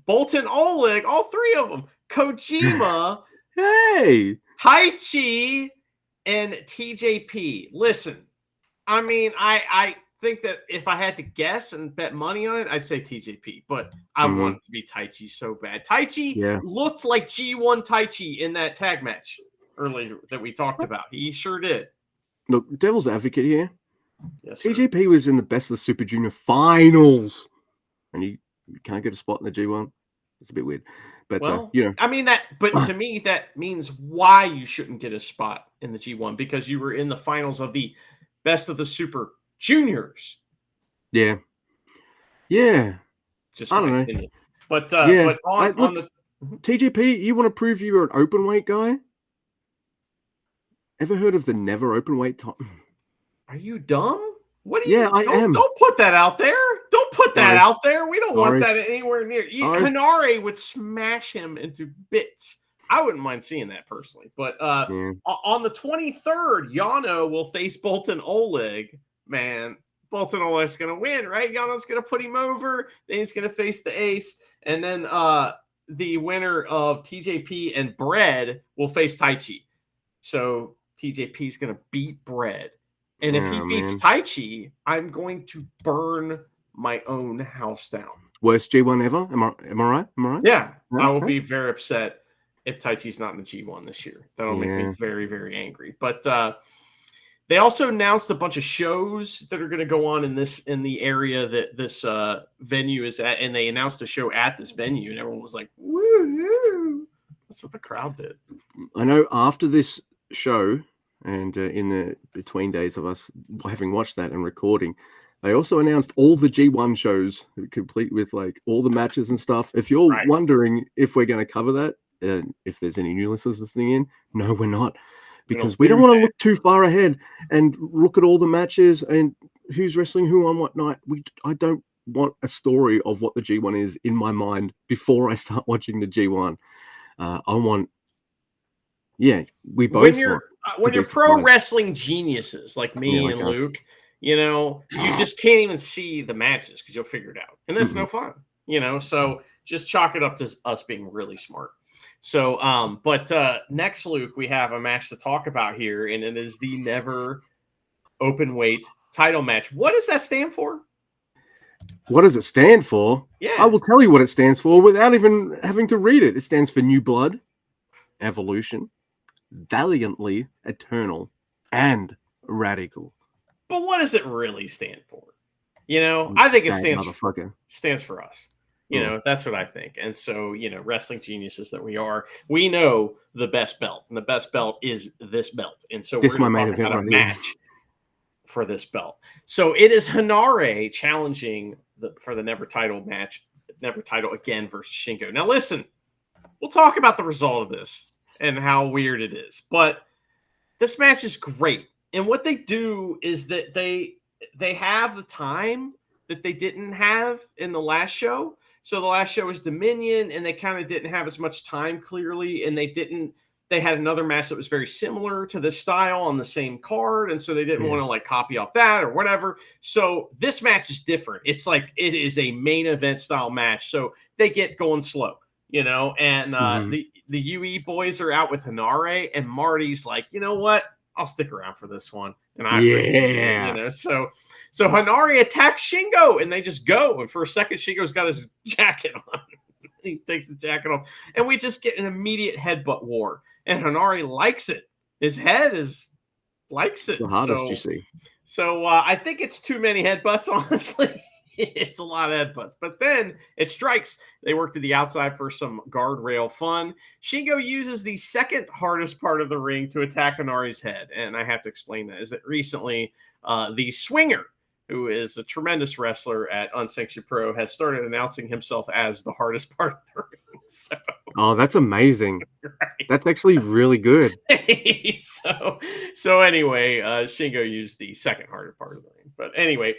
Boltin Oleg, all 3 of them, Kojima, hey, Taichi, and TJP. Listen, I mean, I think that if I had to guess and bet money on it, I'd say TJP, but I want it to be Taichi so bad. Taichi looked like G1 Taichi in that tag match earlier that we talked about. He sure did. Look, devil's advocate here. Yes, TJP was in the Best of the Super Junior finals, and you can't get a spot in the G1. It's a bit weird, but I mean that. But to me, that means why you shouldn't get a spot in the G1, because you were in the finals of the Best of the Super Juniors. Yeah. Just I don't know. Opinion. But on the TJP, you want to prove you're an open weight guy? Ever heard of the Never Openweight time? Are you dumb? What do you? Yeah, I am. Don't put that out there. Don't put that out there. We don't want that anywhere near. Henare would smash him into bits. I wouldn't mind seeing that personally. But on the 23rd, Yano will face Boltin Oleg. Man, Boltin Oleg's going to win, right? Yano's going to put him over. Then he's going to face the ace. And then the winner of TJP and Bread will face Taichi. So TJP is going to beat Bread. And if he beats Taichi, I'm going to burn my own house down. Worst G1 ever? Am I right? Yeah. I will be very upset if Taichi's not in the G1 this year. That'll make me very, very angry. But they also announced a bunch of shows that are going to go on in the area that this venue is at. And they announced a show at this venue, and everyone was like, woo! That's what the crowd did. I know after this show, and in the between days of us having watched that and recording, they also announced all the G1 shows, complete with like all the matches and stuff. If you're wondering if we're going to cover that, if there's any new listeners listening in, no, we're not, because we don't want to look too far ahead and look at all the matches and who's wrestling who on what night. I don't want a story of what the G1 is in my mind before I start watching the G1. I want. Yeah, we both. When you're pro wrestling geniuses like me and Luke, you just can't even see the matches because you'll figure it out, and that's no fun. So just chalk it up to us being really smart. So, but next, Luke, we have a match to talk about here, and it is the Never Openweight title match. What does that stand for? What does it stand for? Yeah, I will tell you what it stands for without even having to read it. It stands for New Blood, Evolution, Valiantly Eternal, and Radical. But what does it really stand for? I think it stands for us. That's what I think. And so, wrestling geniuses that we are, we know the best belt, and the best belt is this belt. And so we're going to talk about a match for this belt. So it is Henare challenging for the Never title match, Never title again versus Shingo. Now listen, we'll talk about the result of this and how weird it is, but this match is great. And what they do is that they have the time that they didn't have in the last show. So the last show was Dominion, and they kind of didn't have as much time clearly, and they had another match that was very similar to this style on the same card, and so they didn't want to like copy off that or whatever. So this match is different. It's like it is a main event style match, so they get going slow, and the UE boys are out with Henare, and Marty's like, you know what? I'll stick around for this one. And so Henare attacks Shingo, and they just go. And for a second, Shingo's got his jacket on. He takes the jacket off, and we just get an immediate headbutt war. And Henare likes it. His head likes it. It's the hardest you see. So I think it's too many headbutts, honestly. It's a lot of headbutts. But then it strikes. They work to the outside for some guardrail fun. Shingo uses the second hardest part of the ring to attack Hanari's head. And I have to explain that is that recently the Swinger, who is a tremendous wrestler at Unsanctioned Pro, has started announcing himself as the hardest part of the ring. So, Oh, that's amazing. right. That's actually really good. so anyway, Shingo used the second hardest part of the ring. But anyway,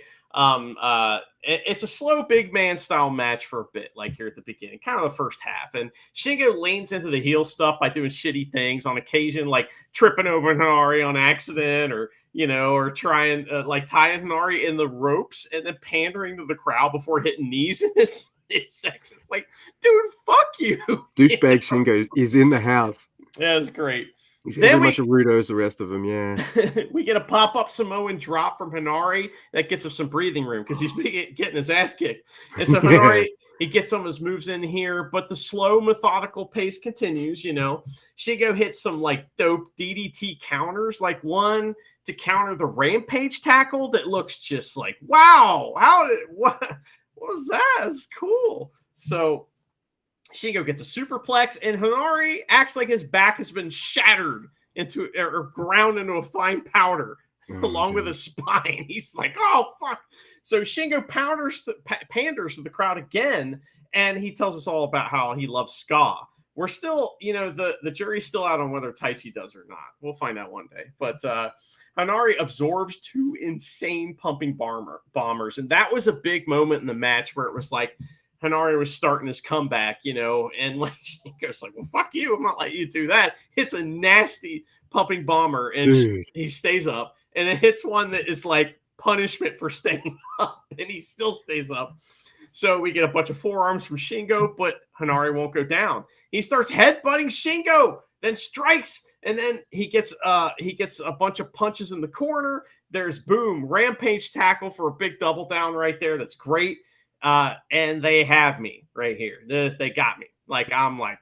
it's a slow big man style match for a bit, like here at the beginning, kind of the first half. And Shingo leans into the heel stuff by doing shitty things on occasion, like tripping over Henare on accident, or or trying like tying Henare in the ropes and then pandering to the crowd before hitting knees in his section. It's like, dude, fuck you. Douchebag Shingo is in the house. Yeah, it's great. He's every much a rudo as the rest of them, yeah. We get a pop-up Samoan drop from Henare that gets him some breathing room because he's getting his ass kicked. And so Henare, he gets some of his moves in here, but the slow, methodical pace continues, Shingo hits some, like, dope DDT counters, like one to counter the Rampage tackle that looks just like, wow, what was that? It's cool. So Shingo gets a superplex, and Henare acts like his back has been shattered into or ground into a fine powder along with his spine. He's like, oh, fuck. So Shingo panders to the crowd again, and he tells us all about how he loves ska. We're still, the jury's still out on whether Taichi does or not. We'll find out one day. But Henare absorbs 2 insane pumping bombers, and that was a big moment in the match where it was like, Henare was starting his comeback, and like Shingo's like, well, fuck you. I'm not letting you do that. It's a nasty pumping bomber, and he stays up, and it hits one that is like punishment for staying up, and he still stays up. So we get a bunch of forearms from Shingo, but Henare won't go down. He starts headbutting Shingo, then strikes, and then he gets a bunch of punches in the corner. There's boom, Rampage tackle for a big double down right there. That's great. And they have me right here. They got me. Like, I'm like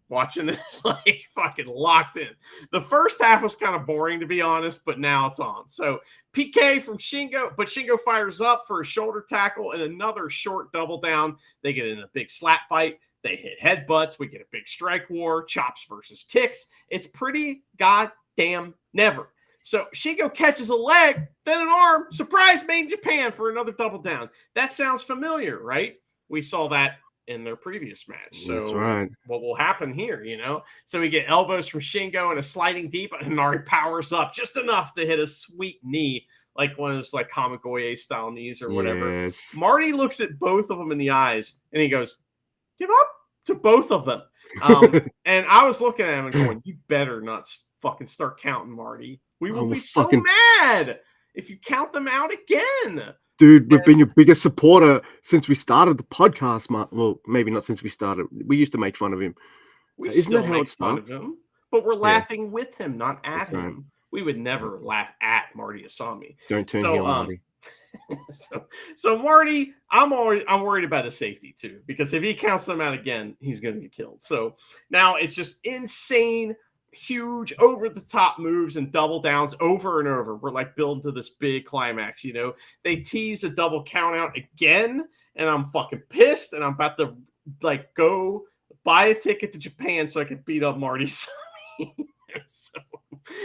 watching this, like fucking locked in. The first half was kind of boring, to be honest, but now it's on. So PK from Shingo, but Shingo fires up for a shoulder tackle and another short double down. They get in a big slap fight. They hit headbutts. We get a big strike war, chops versus kicks. It's pretty goddamn never. So Shingo catches a leg, then an arm. Surprise, made in Japan for another double down. That sounds familiar, right? We saw that in their previous match. So that's right. What will happen here, So we get elbows from Shingo and a sliding deep, and Henare powers up just enough to hit a sweet knee, like one of those like Kamigoye style knees or whatever. Yes. Marty looks at both of them in the eyes, and he goes, give up to both of them. And I was looking at him and going, you better not fucking start counting, Marty. We will be so mad if you count them out again. Dude, we've been your biggest supporter since we started the podcast, Mark. Well, maybe not since we started. We used to make fun of him. Isn't that how it starts? Him, but we're laughing with him, not at him. Right. We would never laugh at Marty Asami. Don't turn heel, Marty. So Marty, I'm worried about his safety too, because if he counts them out again, he's going to get killed. So now it's just insane, huge, over the top moves and double downs over and over. We're like building to this big climax. They tease a double count out again, and I'm fucking pissed, and I'm about to like go buy a ticket to Japan so I can beat up Marty. So,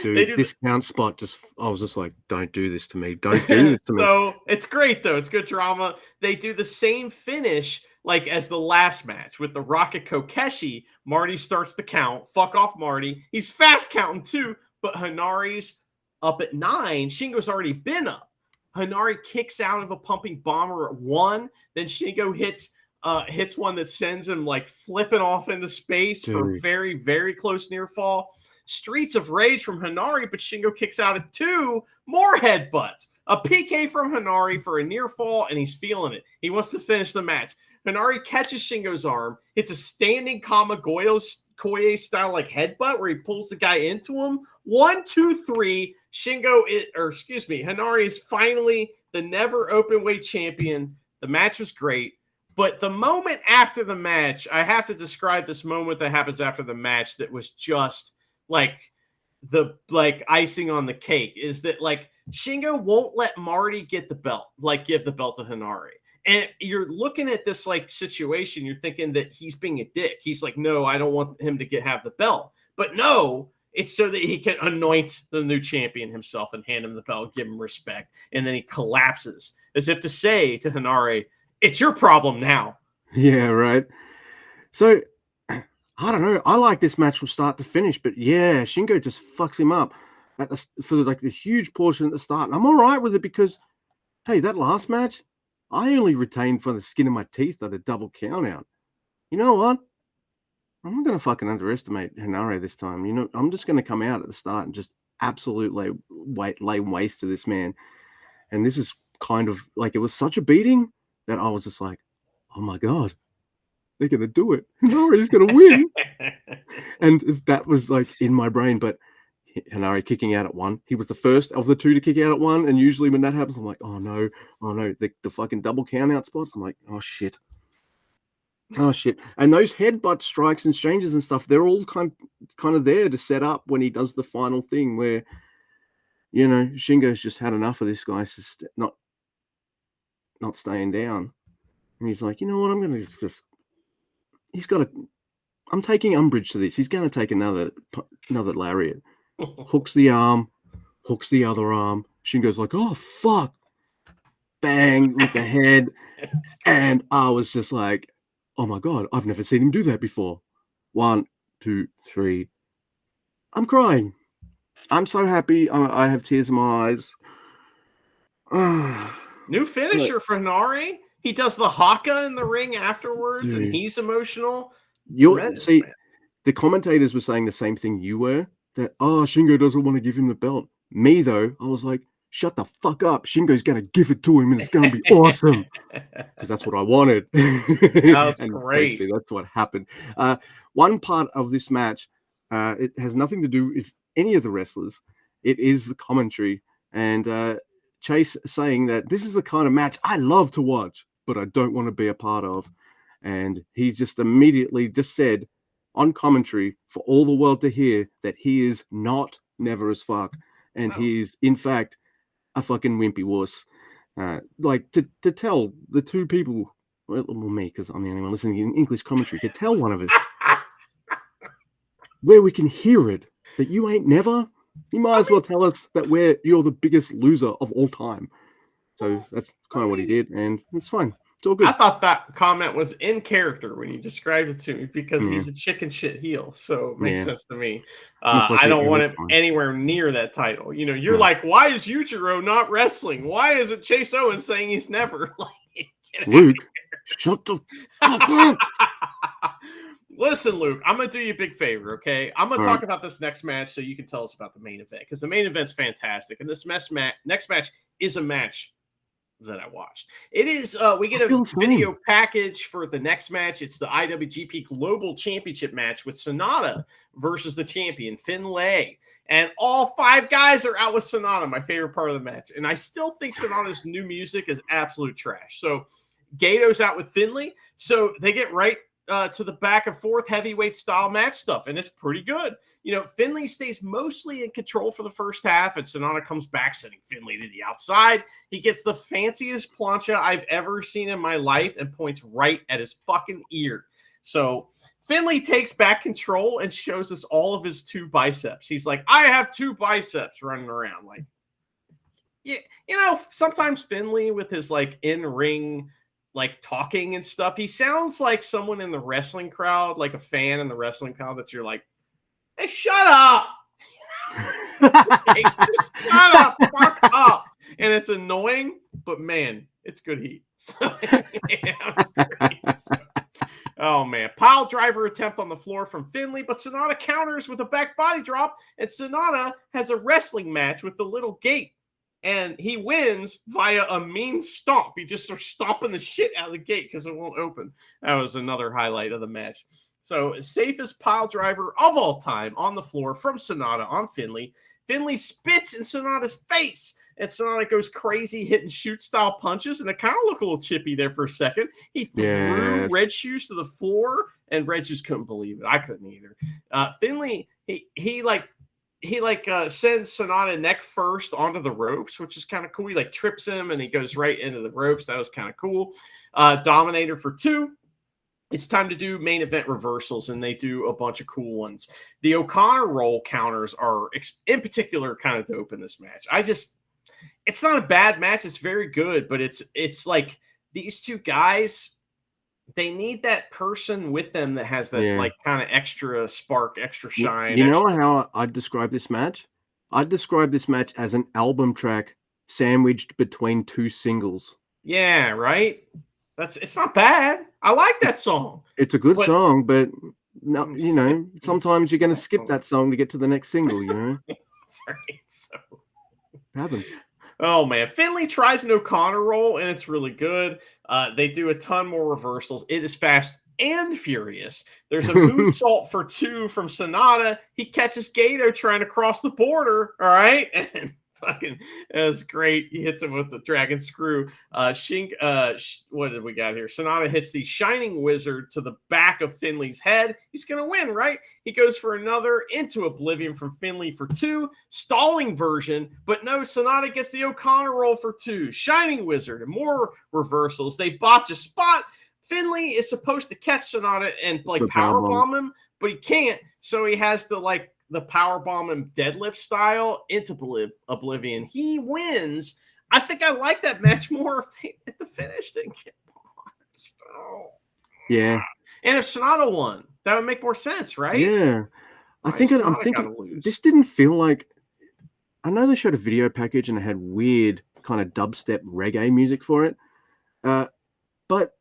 dude, this count spot I was just like, don't do this to me. Don't do this to me. So it's great though. It's good drama. They do the same finish like as the last match with the Rocket Kokeshi. Marty starts the count. Fuck off, Marty. He's fast counting too, but Hanare's up at 9. Shingo's already been up. Henare kicks out of a pumping bomber at 1. Then Shingo hits one that sends him like flipping off into space for very, very close near fall. Streets of Rage from Henare, but Shingo kicks out at 2. More headbutts. A PK from Henare for a near fall, and he's feeling it. He wants to finish the match. Henare catches Shingo's arm. It's a standing Kamigoye style like headbutt where he pulls the guy into him. 1, 2, 3. Henare is finally the never open weight champion. The match was great. But the moment after the match, I have to describe this moment that happens after the match that was just like the icing on the cake, is that like Shingo won't let Marty get the belt, like give the belt to Henare. And you're looking at this like situation, you're thinking that he's being a dick. He's like, no, I don't want him to have the belt. But no, it's so that he can anoint the new champion himself and hand him the belt, give him respect. And then he collapses as if to say to Henare, it's your problem now. Yeah, right. So, I don't know. I like this match from start to finish, but yeah, Shingo just fucks him up for the huge portion at the start. And I'm all right with it because, hey, that last match, I only retained from the skin of my teeth at a double count out. You know what? I'm not going to fucking underestimate Henare this time. You know, I'm just going to come out at the start and just absolutely lay waste to this man. And this is kind of like, it was such a beating that I was just like, oh my God, they're going to do it. Henare's going to win. And that was like in my brain, but Henare kicking out at one. He was the first of the two to kick out at one. And usually when that happens, I'm like, oh no. The fucking double count out spots. I'm like, oh shit. And those headbutt strikes and exchanges and stuff, they're all kind of there to set up when he does the final thing where, you know, Shingo's just had enough of this guy not staying down. And he's like, you know what, I'm going to I'm taking umbrage to this. He's going to take another lariat. Hooks the arm, hooks the other arm. Shingo's like, oh, fuck. Bang with the head. And I was just like, oh my God, I've never seen him do that before. 1, 2, 3. I'm crying. I'm so happy. I have tears in my eyes. New finisher for Henare. He does the haka in the ring afterwards, and he's emotional. See, the commentators were saying the same thing you were, that, Shingo doesn't want to give him the belt. Me, though, I was like, shut the fuck up. Shingo's going to give it to him, and it's going to be awesome. Because that's what I wanted. That was great. That's what happened. One part of this match, it has nothing to do with any of the wrestlers. It is the commentary. And Chase saying that this is the kind of match I love to watch, but I don't want to be a part of. And he just immediately just said on commentary for all the world to hear that he is not never as fuck. And he is, in fact, a fucking wimpy wuss. Like to tell the two people, well, me, because I'm the only one listening in English commentary, to tell one of us where we can hear it that you ain't never. You might as well tell us that you're the biggest loser of all time. So that's kind of what he did, and it's fine. It's all good. I thought that comment was in character when you described it to me because he's a chicken shit heel. So it makes sense to me. I don't want him anywhere near that title. You know, you're like, why is Yujiro not wrestling? Why isn't Chase Owens saying he's never? Like, Luke, shut the fuck up. Listen, Luke, I'm going to do you a big favor, okay? I'm going to talk about this next match so you can tell us about the main event, because the main event's fantastic, and this next match is a match that I watched. It is, we get a video package for the next match. It's the IWGP Global Championship match with Sonata versus the champion, Finlay. And all 5 guys are out with Sonata, my favorite part of the match. And I still think Sonata's new music is absolute trash. So Gato's out with Finlay. So they get right to the back and forth heavyweight style match stuff, and it's pretty good. You know, Finlay stays mostly in control for the first half, and Sonata comes back, sending Finlay to the outside. He gets the fanciest plancha I've ever seen in my life and points right at his fucking ear. So Finlay takes back control and shows us all of his 2 biceps. He's like, I have 2 biceps running around. Like, you know, sometimes Finlay with his like in-ring like talking and stuff, he sounds like someone in the wrestling crowd, like a fan in the wrestling crowd that you're like, hey, shut up. Just shut up, fuck up. And it's annoying, but man, it's good heat. So, it's great. So, oh man, pile driver attempt on the floor from Finlay, but Sonata counters with a back body drop, and Sonata has a wrestling match with the little gate. And he wins via a mean stomp. He just starts stomping the shit out of the gate because it won't open. That was another highlight of the match. So, safest pile driver of all time on the floor from Sonata on Finlay. Finlay spits in Sonata's face. And Sonata goes crazy hitting shoot-style punches. And it kind of looked a little chippy there for a second. He threw Red Shoes to the floor. And Red Shoes couldn't believe it. I couldn't either. Finlay, he he sends Sonata neck first onto the ropes, which is kind of cool. He like trips him and he goes right into the ropes. That was kind of cool. Dominator for 2. It's time to do main event reversals, and they do a bunch of cool ones. The O'Connor roll counters are, in particular, kind of dope in this match. It's not a bad match. It's very good, but it's like these two guys, they need that person with them that has that like kind of extra spark, extra shine. You know how I'd describe this match? I'd describe this match as an album track sandwiched between 2 singles. Yeah, right? It's not bad. I like that song. It's a good song, but no, sometimes you're going to skip that song to get to the next single, That's right. So happens. Oh man, Finley tries an O'Connor roll and it's really good. They do a ton more reversals. It is fast and furious. There's a moonsault for 2 from Sonata. He catches Gato trying to cross the border. All right, and fucking, that's great. He hits him with the dragon screw. What did we got here? Sonata hits the Shining Wizard to the back of Finley's head. He's gonna win, right? He goes for another into Oblivion from Finley for 2. Stalling version, but no, Sonata gets the O'Connor roll for 2. Shining Wizard and more reversals. They botch a spot. Finley is supposed to catch Sonata and powerbomb him, but he can't. So he has to the powerbomb him deadlift style into Oblivion. He wins. I think I like that match more if they at the finish didn't get botched. Oh. Yeah. And if Sonata won, that would make more sense, right? Yeah. I'm thinking this didn't feel like, I know they showed a video package and it had weird kind of dubstep reggae music for it. But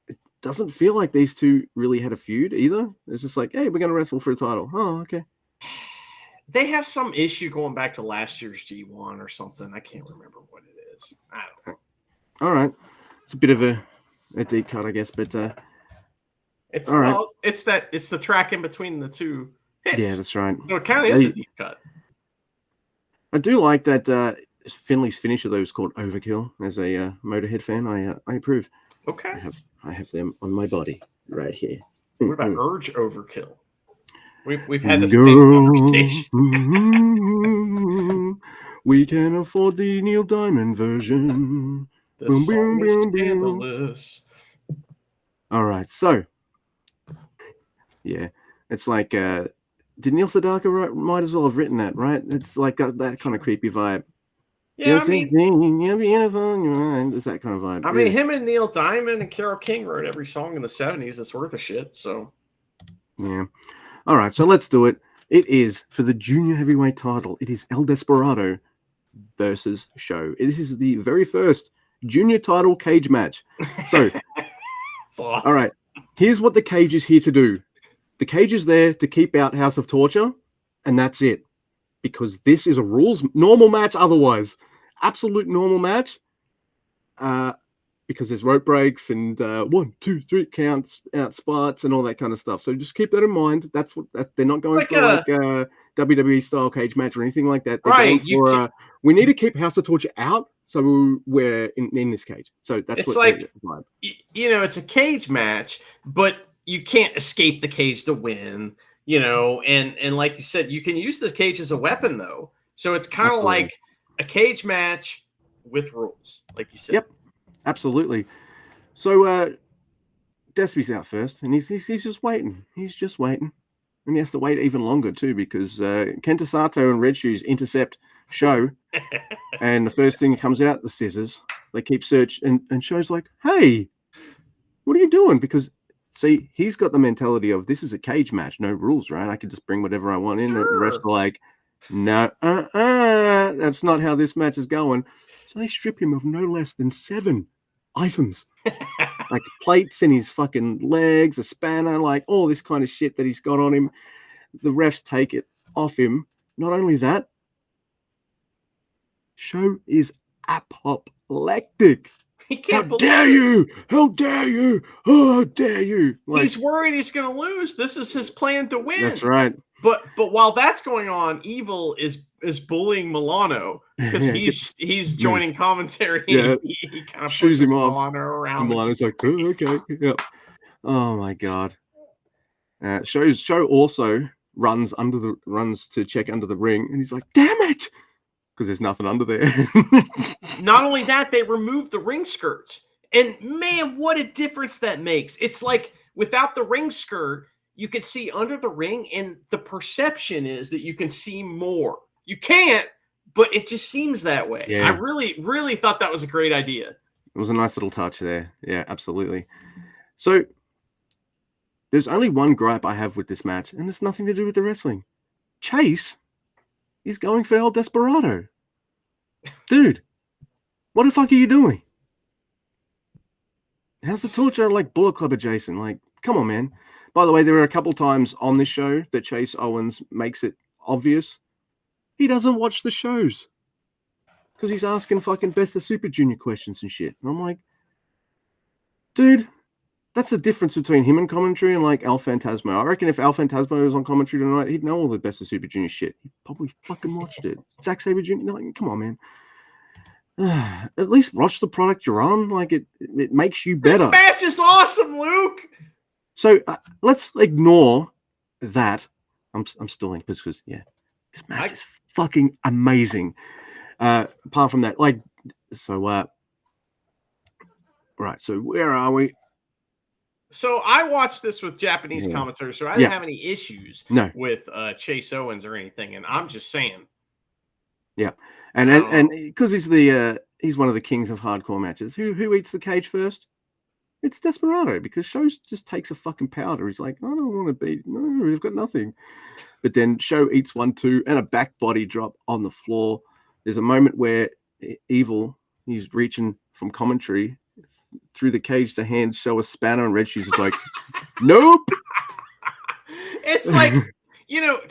it doesn't feel like these two really had a feud either. It's just like, hey, we're going to wrestle for a title. Oh, okay. They have some issue going back to last year's G1 or something. I can't remember what it is. I don't know. All right. It's a bit of a deep cut, I guess, but it's all right. It's the track in between the 2 hits. Yeah, that's right. So it kind of is a deep cut. I do like that Finley's finisher, though, is called Overkill. As a Motorhead fan, I approve. Okay. I have them on my body right here. What about Urge Overkill? We've had this conversation. We can afford the Neil Diamond version. The song is scandalous. All right, so yeah, it's like did Neil Sedaka might as well have written that, right? It's like that kind of creepy vibe. Yeah, I mean, you're beautiful. It's that kind of vibe. I mean, him and Neil Diamond and Carole King wrote every song in the 70s that's worth a shit. So yeah. All right, so let's do it. It is for the junior heavyweight title. It is El Desperado versus Show. This is the very first junior title cage match. So, awesome. All right, here's what the cage is here to do. The cage is there to keep out House of Torture, and that's it. Because this is a normal match otherwise. Absolute normal match. Because there's rope breaks and 1, 2, 3 counts, out spots, and all that kind of stuff. So just keep that in mind. That's what they're not going for a WWE style cage match or anything like that. They're going for we need to keep House of Torture out, so we're in this cage. So that's it's like it's a cage match, but you can't escape the cage to win. And like you said, you can use the cage as a weapon though. So it's kind of like a cage match with rules, like you said. Yep. Absolutely. So Despy's out first, and he's just waiting. He's just waiting. And he has to wait even longer too, because Kenta Sato and Red Shoes intercept Show. And the first thing that comes out, the scissors. They keep searching, and Show's like, hey, what are you doing? Because see, he's got the mentality of this is a cage match, no rules, right? I can just bring whatever I want in. Sure. The rest are like, no, that's not how this match is going. So they strip him of no less than 7 items. Like plates in his fucking legs, a spanner, like all this kind of shit that he's got on him. The refs take it off him. Not only that, Show is apoplectic. He can't How dare you! How dare you! Oh, how dare you! Like, he's worried he's going to lose. This is his plan to win. That's right. But while that's going on, Evil is bullying Milano because he's joining commentary. Yeah. And he kind of shoes him off. Milano around. And Milano's like, oh, okay, yeah. Oh my god. Show also runs to check under the ring, and he's like, "Damn it!" Because there's nothing under there. Not only that, they removed the ring skirts. And man, what a difference that makes. It's like without the ring skirt, you can see under the ring, and the perception is that you can see more. You can't, but it just seems that way. Yeah. I really, really thought that was a great idea. It was a nice little touch there. Yeah, absolutely. So there's only one gripe I have with this match, and it's nothing to do with the wrestling. Chase is going for El Desperado. Dude, what the fuck are you doing? How's the torture like Bullet Club adjacent? Like, come on, man. By the way, there are a couple times on this show that Chase Owens makes it obvious he doesn't watch the shows because he's asking fucking Best of Super Junior questions and shit. And I'm like, dude, that's the difference between him and commentary and like Al Phantasmo. I reckon if Al Phantasmo was on commentary tonight, he'd know all the Best of Super Junior shit. He probably fucking watched it. Zack Sabre Jr. Like, come on, man. At least watch the product you're on. Like it makes you better. This match is awesome, Luke. So let's ignore that. I'm stalling because this match is fucking amazing. Apart from that, like, so right. So where are we? So I watched this with Japanese commentary, so I didn't have any issues with Chase Owens or anything, and I'm just saying. Yeah, and because he's one of the kings of hardcore matches. Who eats the cage first? It's Desperado, because Show just takes a fucking powder. He's like, I don't want to beat. No, we've got nothing. But then Show eats 1, 2, and a back body drop on the floor. There's a moment where Evil, he's reaching from commentary through the cage to hand Show a spanner, and Red Shoes is like, nope. It's like,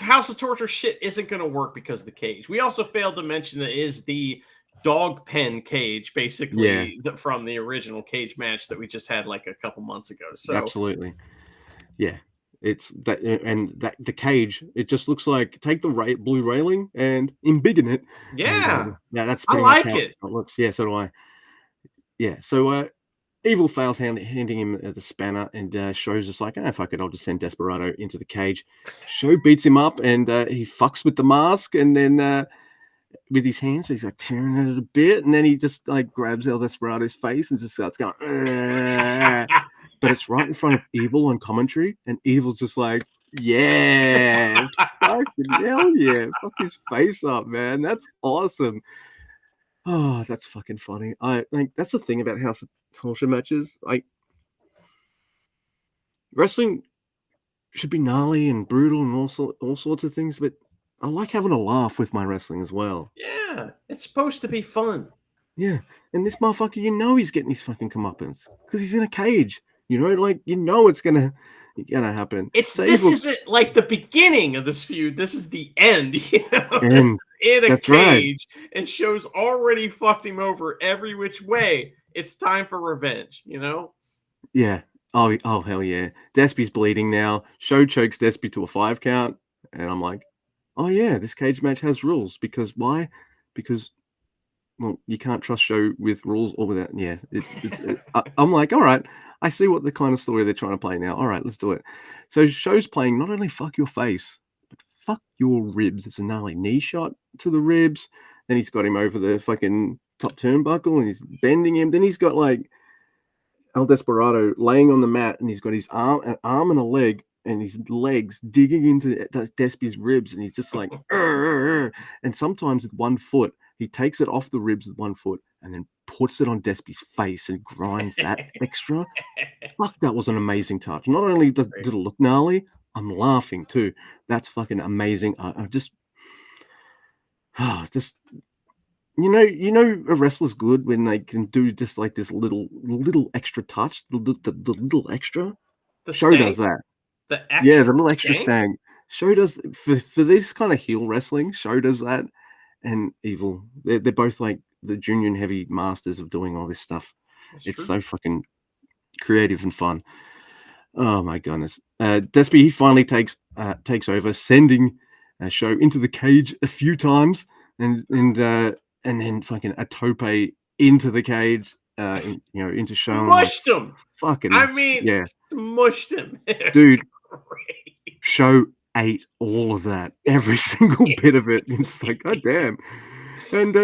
House of Torture shit isn't going to work because of the cage. We also failed to mention that is the dog pen cage, basically, from the original cage match that we just had like a couple months ago. So absolutely, yeah, it's that, and that the cage, it just looks like take the blue railing and embiggen it. Yeah, yeah, that's I like it. It looks. Yeah, so do I. Yeah, so Evil fails handing him the spanner, and Show's just like, fuck it, I'll just send Desperado into the cage. Show beats him up, and he fucks with the mask, and then with his hands, he's like tearing it a bit, and then he just like grabs El Desperado's face and just starts going, but it's right in front of Evil on commentary, and Evil's just like, yeah, fucking hell yeah, fuck his face up, man, that's awesome. Oh, that's fucking funny. I think that's the thing about House of Torture matches. Like, wrestling should be gnarly and brutal and all sorts of things, but I like having a laugh with my wrestling as well. Yeah, it's supposed to be fun. Yeah, and this motherfucker, he's getting his fucking comeuppance because he's in a cage. It's gonna happen. This isn't like the beginning of this feud. This is the end. In a cage, right. And Show's already fucked him over every which way. It's time for revenge. Yeah. Oh hell yeah. Despy's bleeding now. Show chokes Despy to a 5 count, and I'm like, oh yeah, this cage match has rules. Because why? Because, well, you can't trust Show with rules or without. Yeah, I'm like, all right, I see what the kind of story they're trying to play now. All right, let's do it. So Show's playing not only fuck your face, but fuck your ribs. It's a gnarly knee shot to the ribs. Then he's got him over the fucking top turnbuckle, and he's bending him. Then he's got like El Desperado laying on the mat, and he's got his arm and a leg, and his legs digging into Despy's ribs, and he's just like, and sometimes with 1 foot, he takes it off the ribs with 1 foot, and then puts it on Despy's face and grinds that extra. Fuck, that was an amazing touch. Not only did it look gnarly, I'm laughing too. That's fucking amazing. I just, a wrestler's good when they can do just like this little extra touch, the little extra. Show does that. The little extra stang. Show does for this kind of heel wrestling. Show does that, and Evil. They're both like the junior and heavy masters of doing all this stuff. It's so fucking creative and fun. Oh my goodness. Despy, he finally takes over, sending Show into the cage a few times, and then fucking a tope into the cage, into Show. Smushed him. Fucking. Smushed him. Dude. Show ate all of that, every single bit of it. It's like, God damn. And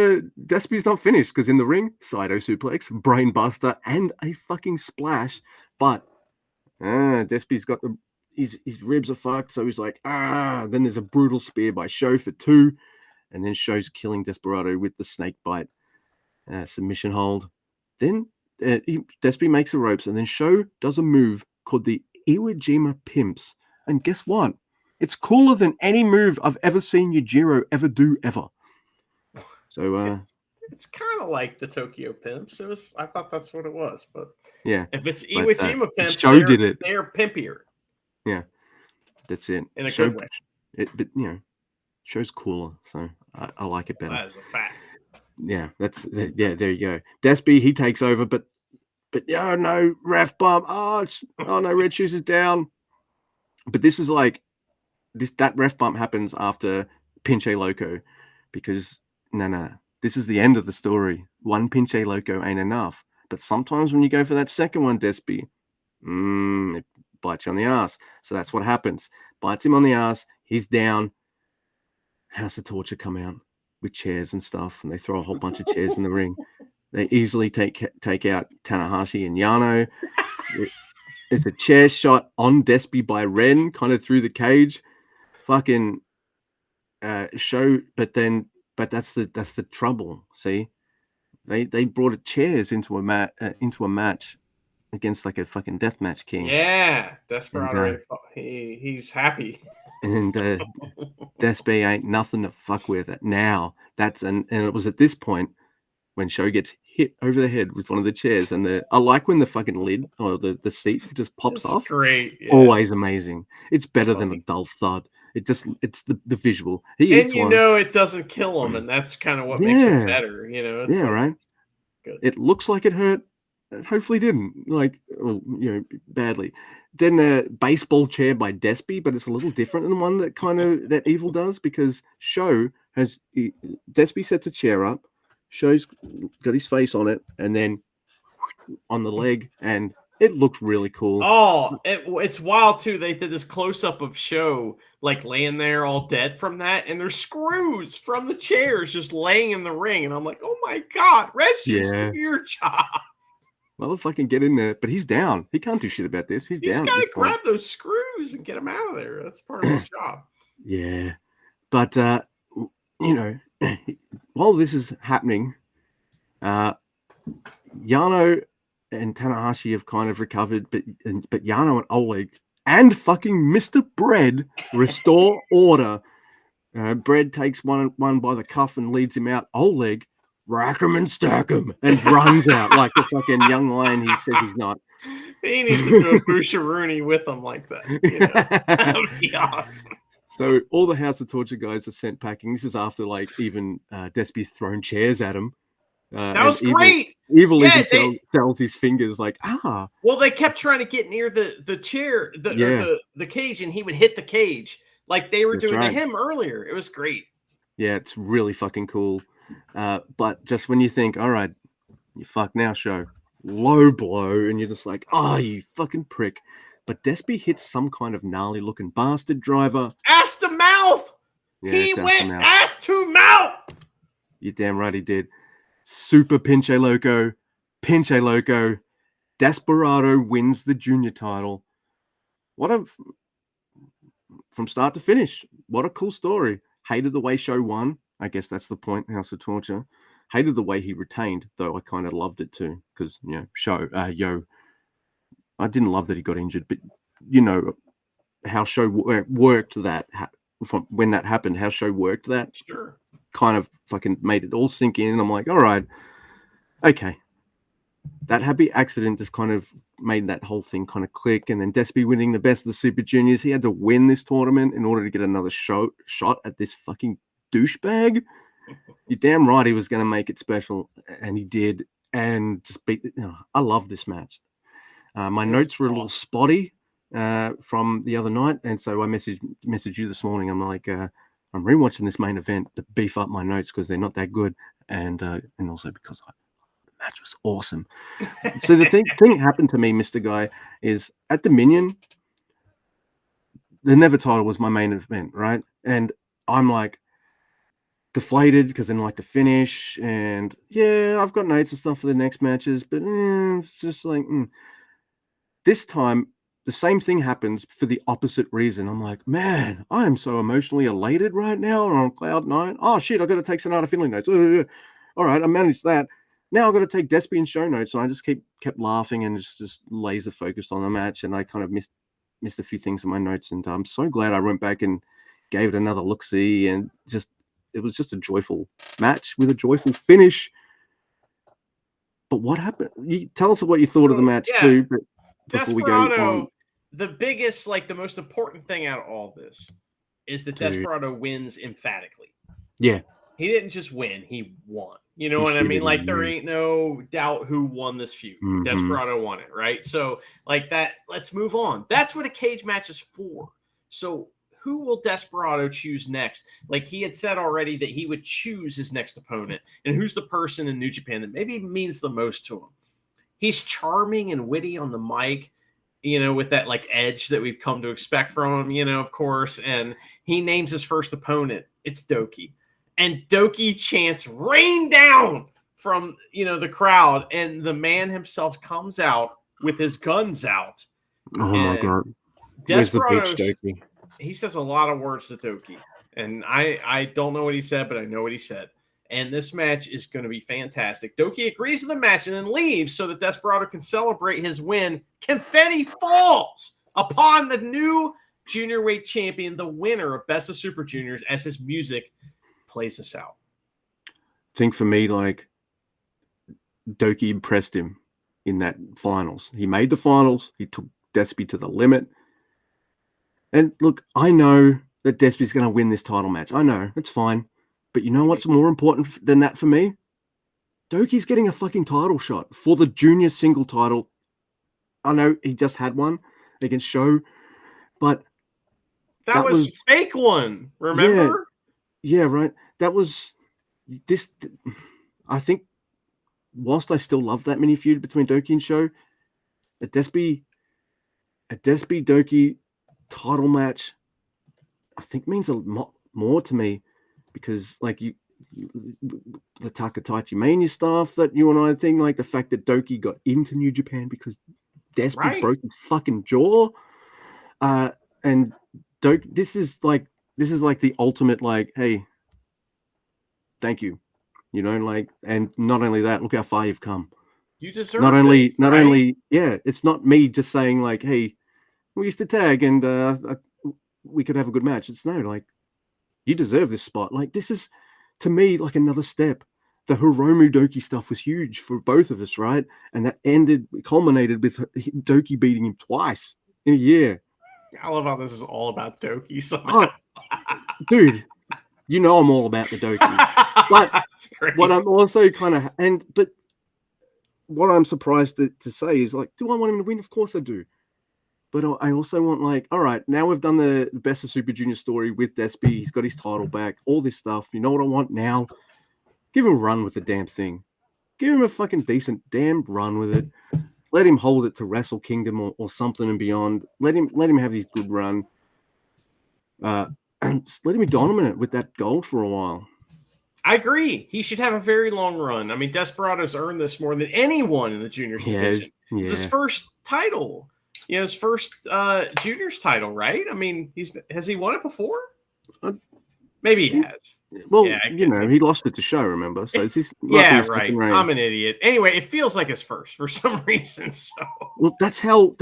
Despy's not finished because in the ring, Saito suplex, brainbuster, and a fucking splash. But Despy's got his ribs are fucked, so he's like, Then there's a brutal spear by Sho for 2, and then Sho's killing Desperado with the snake bite submission hold. Then Despy makes the ropes, and then Sho does a move called the Iwo Jima Pimps. And guess what? It's cooler than any move I've ever seen Yujiro ever do ever. So it's kind of like the Tokyo Pimps. I thought that's what it was, but yeah, if it's Iwo Jima Pimps, Sho did it. They're pimpier. Yeah, that's it. In a good way. But Sho's cooler, so I like it better. That is a fact. Yeah, there you go. Despy, he takes over, but no, ref bump. Oh no, Red Shoes is down. But this is like that ref bump happens after Pinche Loco, because no, this is the end of the story. One Pinche Loco ain't enough. But sometimes when you go for that second one, Despy, it bites you on the ass. So that's what happens. Bites him on the ass. He's down. House of Torture come out with chairs and stuff, and they throw a whole bunch of chairs in the ring. They easily take out Tanahashi and Yano. It's a chair shot on Despy by Ren, kind of through the cage. Fucking Sho, but that's the trouble. See, they brought chairs into a match against like a fucking deathmatch king. Yeah, Desperado, he's happy. And Despy ain't nothing to fuck with it now. And it was at this point when Sho gets hit over the head with one of the chairs, and I like when the fucking lid or the seat just pops off. Great, yeah. Always amazing. It's better than a dull thud. It's the visual. It doesn't kill him, and that's kind of what makes it better. It's right. Good. It looks like it hurt. It hopefully didn't, badly. Then a baseball chair by Despy, but it's a little different than the one that Evil does, because Despy sets a chair up, Sho's got his face on it, and then on the leg, and it looks really cool. Oh, it's wild too. They did this close up of Sho like laying there all dead from that, and there's screws from the chairs just laying in the ring, and I'm like, oh my god, Red Shoes, do your job. Motherfucking get in there, but he's down. He can't do shit about this. He's down. He's got to grab those screws and get him out of there. That's part of his job. Yeah, but while this is happening, Yano and Tanahashi have kind of recovered, but Yano and Oleg and fucking Mr. Bread restore order. Bread takes one by the cuff and leads him out. Oleg, rack him and stack him, and runs out like the fucking young lion he says he's not. He needs to do a Busharoonie with him like that. That would be awesome. So all the House of Torture guys are sent packing. This is after even Despy's thrown chairs at him. That was great. Evil even sells his fingers like, Well, they kept trying to get near the chair, the cage, and he would hit the cage like they were doing to him earlier. It was great. Yeah, it's really fucking cool. But just when you think, all right, you fuck now, Sho, low blow, and you're just like, you fucking prick. But Despy hits some kind of gnarly looking bastard driver. Ass to mouth. Yeah, he went ass to mouth. You're damn right he did. Super Pinche Loco. Desperado wins the junior title. From start to finish, what a cool story. Hated the way Sho won. I guess that's the point, House of Torture. Hated the way he retained, though I kind of loved it too, because, I didn't love that he got injured, but how Sho worked that from when that happened, how Sho worked that. Sure. Kind of fucking made it all sink in. And I'm like, all right, okay. That happy accident just kind of made that whole thing kind of click. And then Despy winning the best of the Super Juniors, he had to win this tournament in order to get another shot at this fucking douchebag. You're damn right he was going to make it special, and he did. And just beat. I love this match. My notes were a little spotty from the other night, and so I messaged you this morning. I'm like, I'm rewatching this main event to beef up my notes because they're not that good, and also because the match was awesome. So the thing that happened to me, Mr. Guy, is at Dominion, the Never title was my main event, right? And I'm like deflated because I didn't like the finish, and yeah, I've got notes and stuff for the next matches, but it's just like this time the same thing happens for the opposite reason. I'm like, man, I am so emotionally elated right now and on cloud nine. Oh shit, I got to take Sonata Finley notes. All right, I managed that. Now I've got to take Despy and show notes, and I just kept laughing and just laser focused on the match, and I kind of missed a few things in my notes, and I'm so glad I went back and gave it another look-see, and it was just a joyful match with a joyful finish. But what happened? You tell us what you thought of the match too. But before we go on, the biggest, like the most important thing out of all this is that Desperado wins emphatically. Yeah. He didn't just win, he won. You know what I mean? Like, there ain't no doubt who won this feud. Desperado won it, right? So, like that, let's move on. That's what a cage match is for. So, who will Desperado choose next? Like, he had said already that he would choose his next opponent. And who's the person in New Japan that maybe means the most to him? He's charming and witty on the mic, you know, with that, like, edge that we've come to expect from him, you know, of course. And he names his first opponent. It's Doki. And Doki chants rain down from, you know, the crowd, and the man himself comes out with his guns out. Oh my god. Desperado's, he says a lot of words to Doki, and I don't know what he said, but I know what he said. And this match is going to be fantastic. Doki agrees to the match and then leaves so that Desperado can celebrate his win. Confetti falls upon the new junior weight champion, the winner of Best of Super Juniors, as his music plays us out. I think for me, like, Doki impressed him in that finals. He made the finals. He took Despy to the limit. And look, I know that Despy's going to win this title match. I know. It's fine. But you know what's more important than that for me? Doki's getting a fucking title shot for the junior single title. I know he just had one against Sho, but that was fake one, remember? Yeah, right. That was this. I think whilst I still love that mini feud between Doki and Sho, a Despy Doki title match, I think means a lot more to me, because like you the Takataichi Mania stuff that you and I think, like the fact that Doki got into New Japan because Despy broke his fucking jaw, and Doki, this is like the ultimate, like, hey, thank you, you know, like, and not only that, look how far you've come. You deserve not only yeah, it's not me just saying like, hey, we used to tag and we could have a good match. It's no, like, you deserve this spot. Like, this is to me like another step. The Hiromu Doki stuff was huge for both of us, right? And that culminated with Doki beating him twice in a year. I love how this is all about Doki somehow. Dude, you know I'm all about the Doki. But what I'm also kind of, but what I'm surprised to say is, like, do I want him to win? Of course I do. But I also want, like, all right, now we've done the Best of Super Junior story with Despy. He's got his title back, all this stuff. You know what I want now? Give him a run with the damn thing. Give him a fucking decent damn run with it. Let him hold it to Wrestle Kingdom or something and beyond. Let him have his good run. And let him be dominant with that gold for a while. I agree. He should have a very long run. I mean, Desperado's earned this more than anyone in the juniors division. It's his first title. You know, his first juniors title, right? I mean, has he won it before? Maybe he has. Well, yeah, you know, he lost it to Sho, remember? So it's his right. I'm an idiot. Anyway, it feels like his first for some reason. So, well, that's how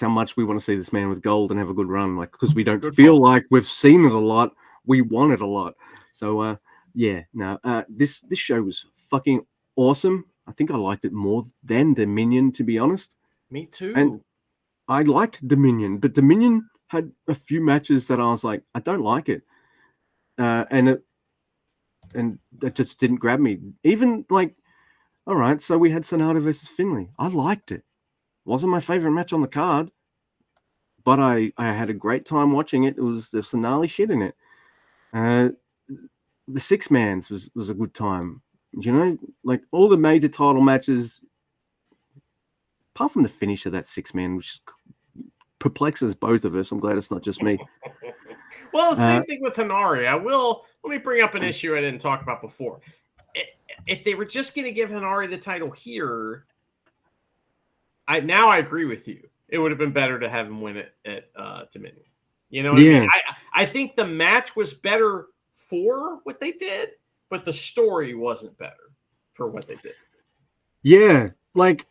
much we want to see this man with gold and have a good run, like, because we don't feel like we've seen it a lot. We want it a lot. So, this show was fucking awesome. I think I liked it more than Dominion, to be honest. Me too. And I liked Dominion, but Dominion had a few matches that I was like, I don't like it. And that just didn't grab me. Even like, all right, so we had Sonata versus Finley. I liked it. Wasn't my favorite match on the card, but I had a great time watching it. There's some gnarly shit in it. The Six Mans was a good time. You know, like all the major title matches, apart from the finish of that Six Man, which is perplexes both of us. I'm glad it's not just me. Well, the same thing with Henare. Let me bring up an issue I didn't talk about before. If they were just going to give Henare the title here, I agree with you. It would have been better to have him win it at Dominion. You know what I mean? I think the match was better for what they did, but the story wasn't better for what they did. Yeah, like,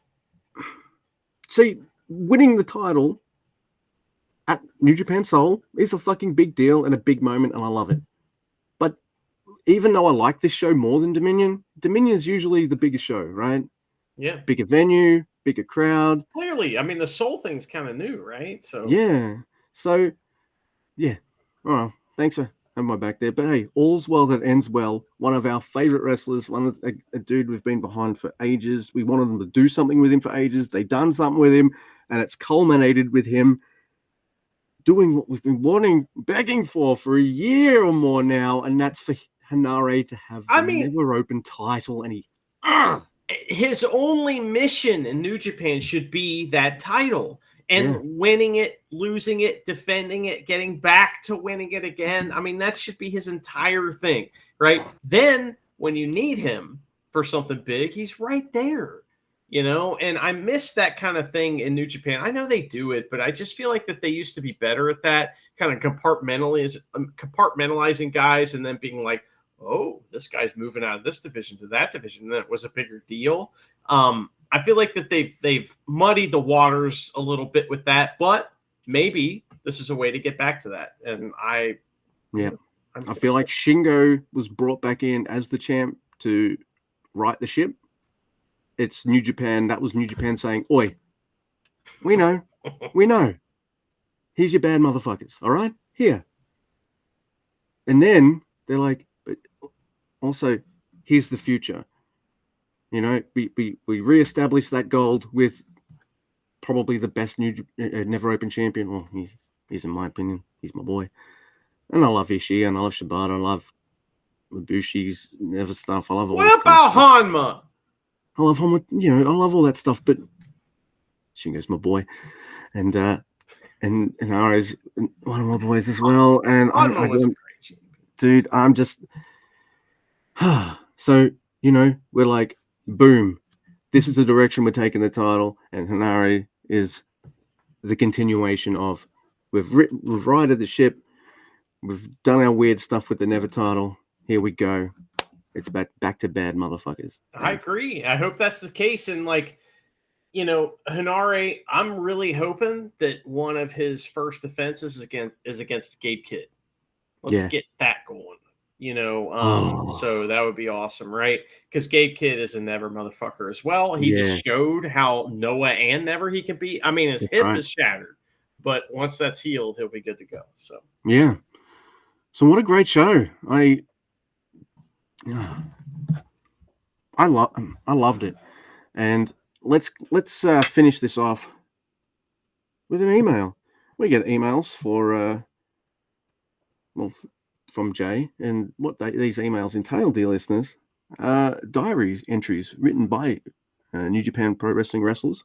see, winning the title at New Japan Soul is a fucking big deal and a big moment, and I love it. But even though I like this show more than Dominion, Dominion is usually the biggest show, right? Yeah. Bigger venue, bigger crowd. Clearly. I mean, the Soul thing's kind of new, right? So yeah. So, yeah. Oh, thanks for having my back there. But hey, all's well that ends well. One of our favorite wrestlers, a dude we've been behind for ages. We wanted them to do something with him for ages. They done something with him, and it's culminated with him doing what we've been begging for a year or more now, and that's for Henare to have the Never Open title. And his only mission in New Japan should be that title, and winning it, losing it, defending it, getting back to winning it again. I mean, that should be his entire thing, right? Then when you need him for something big, he's right there. You know, and I miss that kind of thing in New Japan. I know they do it, but I just feel like that they used to be better at that, kind of compartmentalizing guys and then being like, oh, this guy's moving out of this division to that division. And that was a bigger deal. I feel like that they've muddied the waters a little bit with that, but maybe this is a way to get back to that. And I feel like Shingo was brought back in as the champ to right the ship. It's New Japan. That was New Japan saying, oi, we know. Here's your bad motherfuckers. All right? Here. And then they're like, but also, here's the future. You know, we reestablished that gold with probably the best Never Open champion. Well, he's in my opinion, he's my boy. And I love Ishii, and I love Shibata, I love Ibushi's Never stuff. I love all What about Hanma? I love Hanma, you know, I love all that stuff, but Shingo's my boy. And Nara's one of my boys as well. And Hanma was great. Dude, I'm just so, you know, we're like, boom, this is the direction we're taking the title, and Henare is the continuation of we've righted the ship, we've done our weird stuff with the Never title. Here we go. It's back to bad motherfuckers. I agree. I hope that's the case. And like, you know, Henare, I'm really hoping that one of his first defenses is against Gabe Kidd. Let's get that going. You know, so that would be awesome, right? Because Gabe Kidd is a Never motherfucker as well. He just showed how Noah and Never he can be. I mean, his hip is shattered, but once that's healed, he'll be good to go. So yeah. So what a great show! I loved it, and let's finish this off with an email. We get emails for from Jay, and what these emails entail, dear listeners, diaries entries written by New Japan Pro Wrestling wrestlers.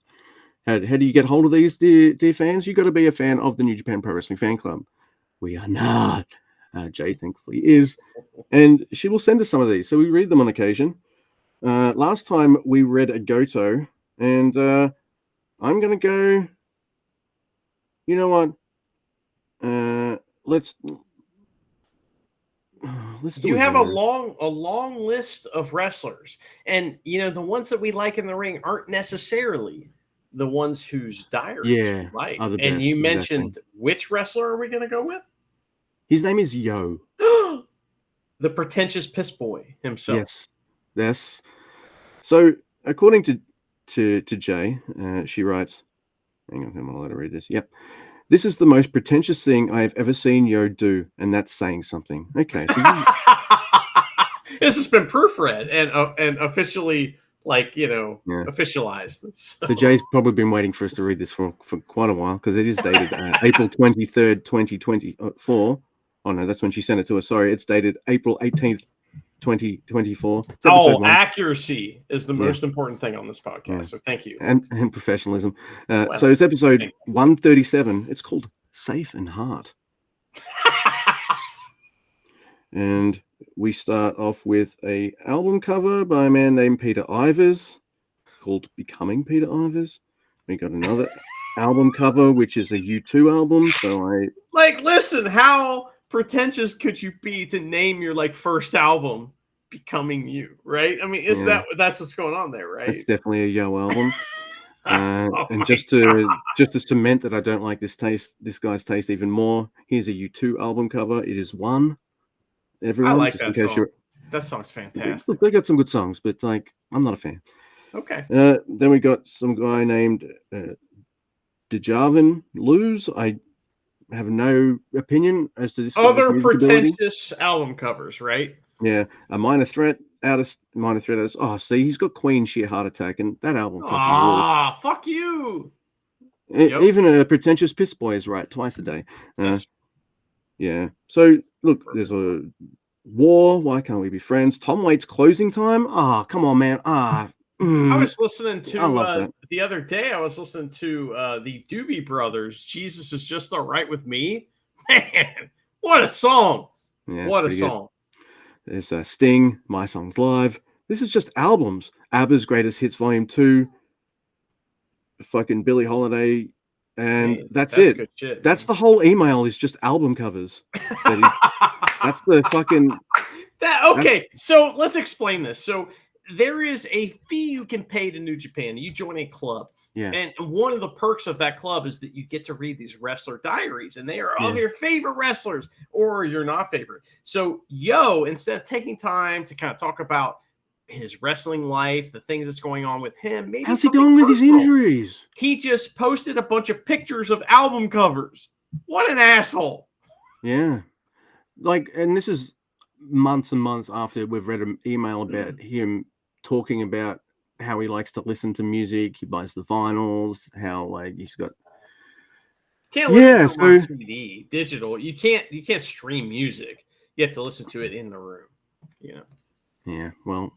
How do you get hold of these, dear fans? You got to be a fan of the New Japan Pro Wrestling Fan Club. We are not. Jay thankfully is, and she will send us some of these, so we read them on occasion. Last time we read a Goto, and I'm gonna go. You know what? Let's do. You have a long list of wrestlers, and you know the ones that we like in the ring aren't necessarily the ones whose diaries we like. And you mentioned which wrestler are we going to go with? His name is Yo. The pretentious piss boy himself. Yes. So, according to Jay, she writes, hang on, I'm going to let her read this. Yep. This is the most pretentious thing I have ever seen Yo do, and that's saying something. Okay. So this has been proofread and officially, officialized. So Jay's probably been waiting for us to read this for quite a while, because it is dated April 23rd, 2024. Oh, no, that's when she sent it to us. Sorry, it's dated April 18th, 2024. It's episode 1. Accuracy is the most important thing on this podcast. Yeah. So thank you. And professionalism. So it's episode 137. It's called Safe and Heart. And we start off with a album cover by a man named Peter Ivers called Becoming Peter Ivers. We got another album cover, which is a U2 album. So listen, how pretentious could you be to name your first album Becoming You, right? I mean, that's what's going on there, right? It's definitely a Yo album. And just to cement that I don't like this guy's taste even more, here's a U2 album cover. It is One. Everyone, I like just that in case song. That song's fantastic. Look, they got some good songs, but I'm not a fan. Okay. Then we got some guy named Dejavin Luz. I have no opinion as to this. Other pretentious album covers, right? Yeah, a Minor Threat artist. Oh, see, he's got Queen Sheer Heart Attack, and that album. Fuck you. Even a pretentious piss boy is right twice a day. Yeah. So look, there's a War. Why can't we be friends? Tom Waits' Closing Time. Come on, man. I was listening to the other day. I was listening to the Doobie Brothers. Jesus is Just All Right with Me. Man, what a song! Yeah, what a song! Good. There's Sting. My Songs Live. This is just albums. ABBA's Greatest Hits Volume 2. Fucking Billie Holiday. And that's it. Good shit, that's the whole email is just album covers. That's the fucking... So let's explain this. So there is a fee you can pay to New Japan. You join a club. Yeah. And one of the perks of that club is that you get to read these wrestler diaries. And they are of your favorite wrestlers or your not favorite. So Yo, instead of taking time to kind of talk about his wrestling life, the things that's going on with him. Maybe how's he going with his injuries? He just posted a bunch of pictures of album covers. What an asshole. Yeah. And this is months and months after we've read an email about him talking about how he likes to listen to music. He buys the vinyls, how he's got... Can't listen to it on CD, digital. You can't stream music. You have to listen to it in the room. Yeah, well,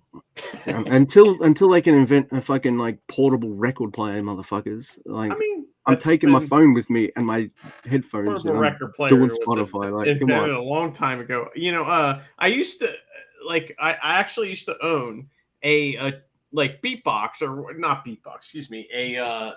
until they can invent a fucking portable record player, motherfuckers. I'm taking my phone with me and my headphones and record player doing Spotify. Invented a long time ago. I used to I actually used to own a beatbox, or not beatbox, excuse me,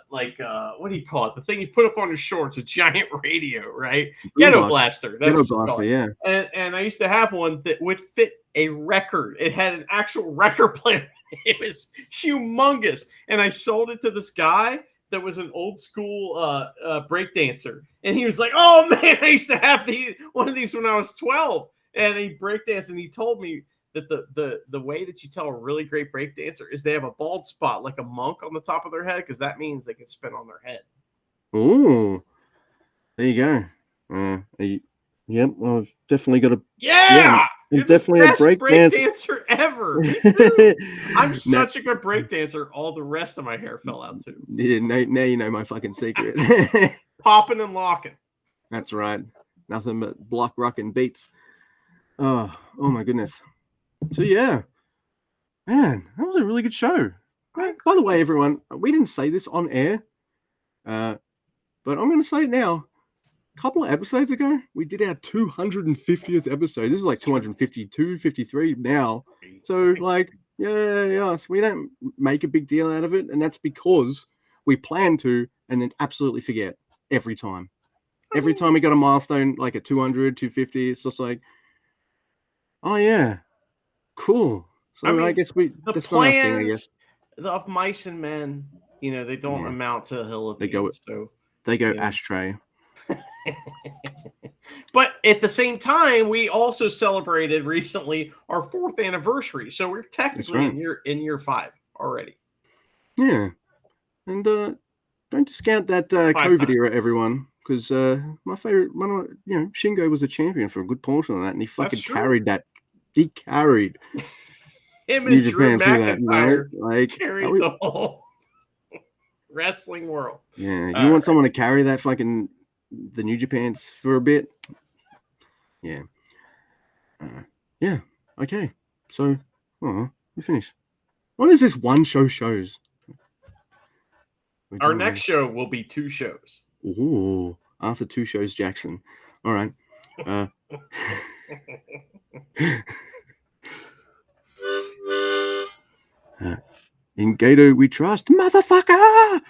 what do you call it? The thing you put up on your shorts, a giant radio, right? Ghetto Blaster. That's Ghetto Blaster, yeah. And I used to have one that would fit a record. It had an actual record player. It was humongous. And I sold it to this guy that was an old school breakdancer. And he was like, oh man, I used to have one of these when I was 12. And he breakdanced, and he told me that the way that you tell a really great breakdancer is they have a bald spot like a monk on the top of their head, because that means they can spin on their head. Ooh, there you go. Yep, well, I've definitely got a... Yeah! You're definitely the best a breakdancer ever. I'm such a good breakdancer. All the rest of my hair fell out too. Yeah, now you know my fucking secret. Popping and locking. That's right. Nothing but block rocking beats. Oh my goodness. So yeah, man, that was a really good show. By the way, everyone, we didn't say this on air, but I'm going to say it now. A couple of episodes ago, we did our 250th episode. This is 252, 53 now. So yeah, so we don't make a big deal out of it, and that's because we plan to, and then absolutely forget every time. Every time we got a milestone, like a 200, 250, it's just oh yeah, cool. So I guess that's not our thing, I guess. Of mice and men, they don't amount to a hill of beans. They go ashtray. But at the same time, we also celebrated recently our 4th anniversary, so we're technically in year 5 already. Yeah, and don't discount that COVID era, everyone, because my favorite one, Shingo was a champion for a good portion of that, and he fucking carried that. He carried him and Drew McIntyre carried the whole wrestling world. Yeah, you want someone to carry that fucking the New Japans for a bit? Yeah. Yeah. Okay. So, we finished. What is this one show shows? Our next show will be 2 shows. Ooh, after 2 shows, Jackson. All right. In Gato we trust, motherfucker!